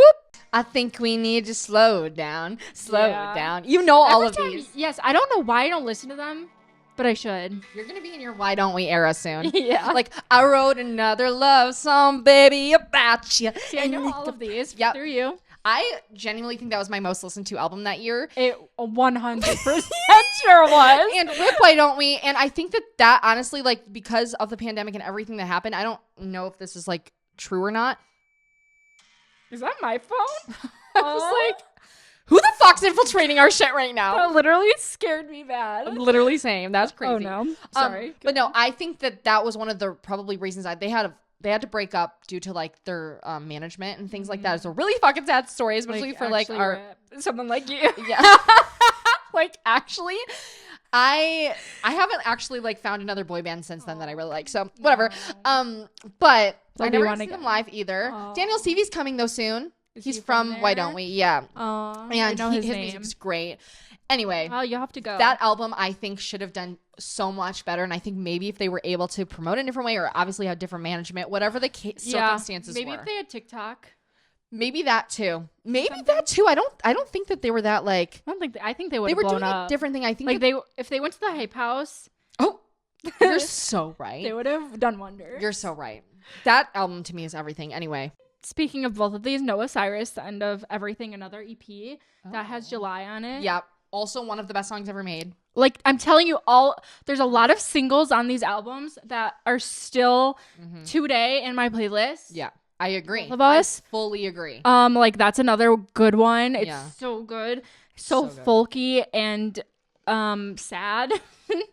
I think we need to slow down. Slow down. You know all of these. Yes, I don't know why I don't listen to them, but I should. You're going to be in your Why Don't We era soon. Yeah. Like, I wrote another love song, baby, about you. See, I know all of these through you. I genuinely think that was my most listened to album that year. It 100% sure was. And with Why Don't We? And I think that honestly, like, because of the pandemic and everything that happened, I don't know if this is, like, true or not. Is that my phone? I was like, who the fuck's infiltrating our shit right now? That literally scared me bad. I'm literally saying that's crazy. Oh no, sorry. But no, I think that was one of the probably reasons they had to break up due to like their management and things like that. It's a really fucking sad story, especially for like our someone like you. Yeah. Like actually, I haven't actually like found another boy band since then that I really like. So whatever. But I never seen them live either. Daniel Stevie's coming though soon. He's from Why Don't We? Yeah. And his music's great. Anyway. Well, you have to go. That album, I think, should have done so much better. And I think maybe if they were able to promote it a different way or obviously have different management, whatever the circumstances maybe were. Maybe if they had TikTok. Maybe that too. I don't think that they were that like. I think they would have blown up. They were doing a different thing. I think like if they went to the Hype House. Oh, you're so right. They would have done wonders. You're so right. That album to me is everything. Anyway. Speaking of both of these, Noah Cyrus, the end of Everything, another EP that has July on it. Yeah. Also one of the best songs ever made. Like, I'm telling you, there's a lot of singles on these albums that are still today in my playlist. Yeah, I agree. All of us. I fully agree. Like, that's another good one. It's so good. So folky and sad.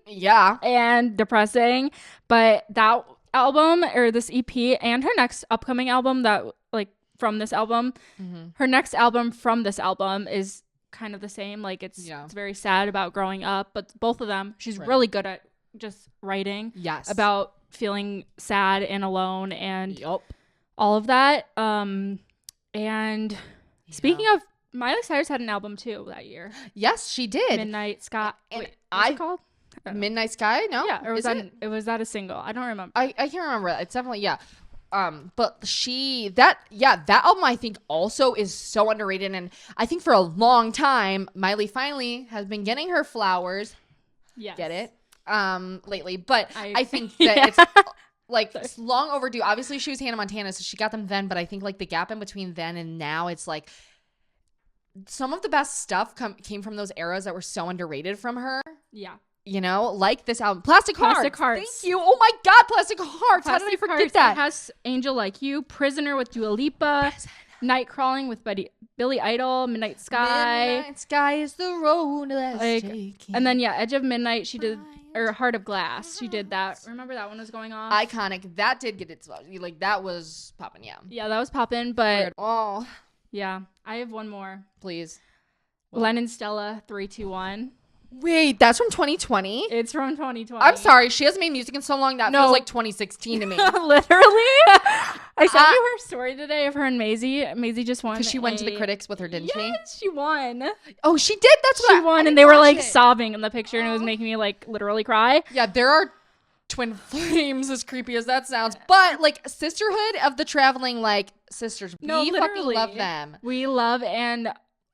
Yeah. And depressing. But that album, or this EP, and her next upcoming album that, like, from this album, her next album from this album is kind of the same. Like it's very sad about growing up, but both of them, she's really good at just writing about feeling sad and alone and all of that. And speaking of, Miley Cyrus had an album too that year. Yes, she did. Midnight Sky. What's it called? Midnight Sky? No. Yeah, or was that a single? I don't remember. I can't remember. It's definitely but that album I think also is so underrated, and I think for a long time Miley finally has been getting her flowers. Yes. Get it? Lately, but I think that it's like it's long overdue. Obviously she was Hannah Montana, so she got them then, but I think like the gap in between then and now, it's like some of the best stuff came from those eras that were so underrated from her. Yeah. You know, like this album, Plastic Hearts. Thank you. Oh my God, Plastic Hearts. How did I forget that? It has Angel Like You, Prisoner with Dua Lipa, Night Crawling with Billy Idol, Midnight Sky. Midnight Sky is the road that's taking. And then Edge of Midnight. She did, or Heart of Glass. She did that. Remember that one was going off? Iconic. That did get its like that was popping. Yeah. Yeah, that was popping. But oh yeah, I have one more. Please. Lennon Stella 3-2-1. Wait, that's from 2020? It's from 2020. I'm sorry. She hasn't made music in so long. That feels like 2016 to me. Literally. I sent you her story today of her and Maisie. Maisie just won. Because she went to the critics with her, didn't she? Yes, she won. Oh, she did? That's what she won. And they were like sobbing in the picture, and it was making me like literally cry. Yeah, there are twin flames, as creepy as that sounds. But like sisterhood of the traveling like sisters. We fucking love them. We love, and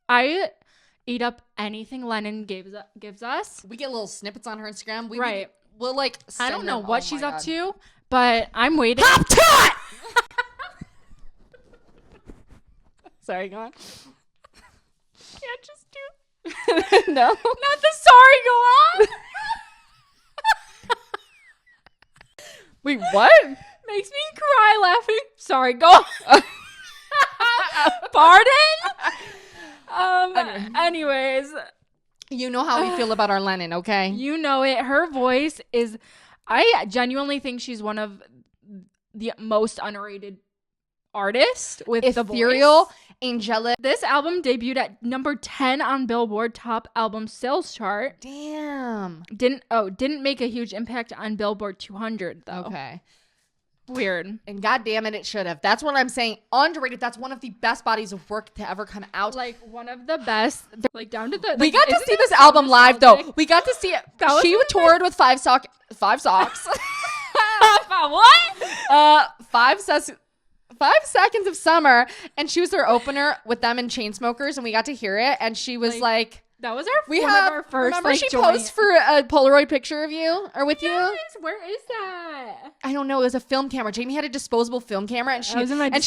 I eat up anything Lennon gives us. We get little snippets on her Instagram. We'll like I don't know what she's up to, but I'm waiting. Hop to it! Sorry, go on. Can't just do No. Not the sorry, go on. Wait, what? Makes me cry laughing. Sorry, go on. Pardon? Anyways, You know how we feel about our Lennon, okay? You know it. Her voice is, I genuinely think she's one of the most underrated artists with ethereal, the voice. Angelic. This album debuted at number 10 on Billboard Top Album Sales Chart. Damn. Didn't make a huge impact on Billboard 200 though. Okay. Weird. And god damn it should have. That's what I'm saying. Underrated. That's one of the best bodies of work to ever come out. Like one of the best. Like down to the. We got to see this album live though. We got to see it. She toured with five socks. What? 5 seconds of summer, and she was their opener with them and Chainsmokers, and we got to hear it, and she was like that was our first. Remember like, she posed for a Polaroid picture of you or with you? Where is that? I don't know. It was a film camera. Jamie had a disposable film camera, and she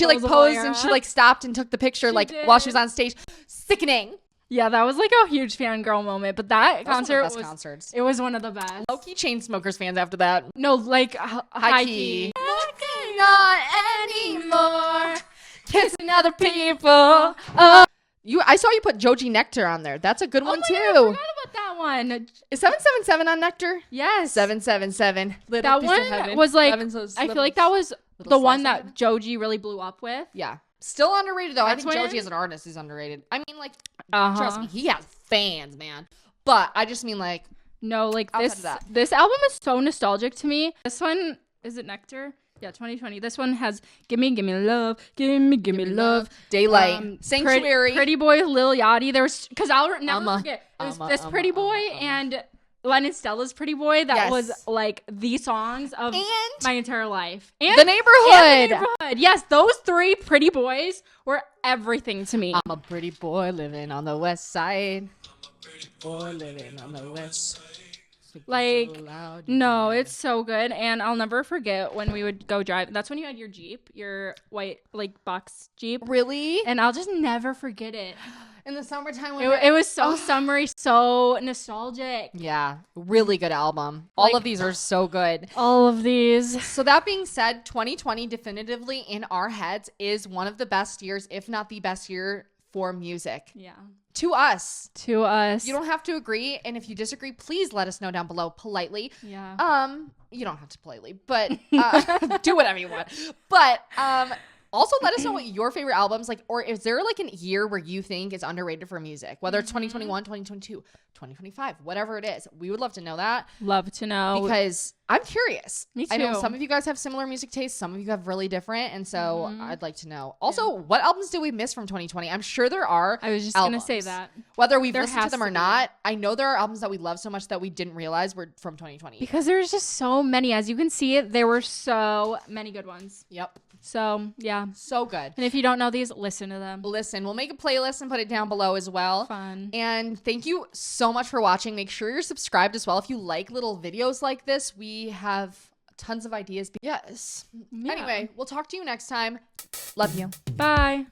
like posed era. and she like stopped and took the picture while she was on stage. Sickening. Yeah, that was like a huge fangirl moment, but that concert was concerts. It was one of the best. Low-key Chainsmokers fans after that. No, like high key. Not anymore. Kissing other people. I saw you put Joji Nectar on there. That's a good one too. God, I forgot about that one. Is 777 on Nectar? Yes. 777. That one was like, I feel like that was the one that Joji really blew up with. Yeah. Still underrated though. I think Joji as an artist is underrated. I mean, like, trust me, he has fans, man. But I just mean like, no, like this album is so nostalgic to me. This one, is it Nectar? Yeah, 2020. This one has Gimme Love, Gimme Love, Daylight, Sanctuary, Pretty Boy, Lil Yachty. There's, because I'll never forget. There's this Pretty Boy and Lennon Stella's Pretty Boy. That was like the songs of my entire life. And The Neighborhood. Yes, those three Pretty Boys were everything to me. I'm a pretty boy living on the west side. Pretty boy living on the west side. Like, no, it's so good. And I'll never forget when we would go drive. That's when you had your Jeep, your white, like, box Jeep. Really? And I'll just never forget it. In the summertime. It was so summery, so nostalgic. Yeah. Really good album. All of these are so good. All of these. So that being said, 2020 definitively in our heads is one of the best years, if not the best year for music. Yeah. To us. You don't have to agree, and if you disagree, please let us know down below politely. Yeah. You don't have to politely, but do whatever you want. But also let us know what your favorite albums like, or is there like an year where you think is underrated for music, whether it's 2021, 2022, 2025, whatever it is. We would love to know that. Love to know. Because I'm curious. Me too. I know some of you guys have similar music tastes. Some of you have really different. And so I'd like to know. Also, what albums did we miss from 2020? I'm sure there are. I was just going to say that. Whether we've listened to them or not, I know there are albums that we love so much that we didn't realize were from 2020. Because there's just so many. As you can see, there were so many good ones. Yep. So, yeah. So good. And if you don't know these, listen to them. We'll make a playlist and put it down below as well. Fun. And thank you so much for watching. Make sure you're subscribed as well. If you like little videos like this, we have tons of ideas. Yes. Yeah. Anyway, we'll talk to you next time. Love you. Bye.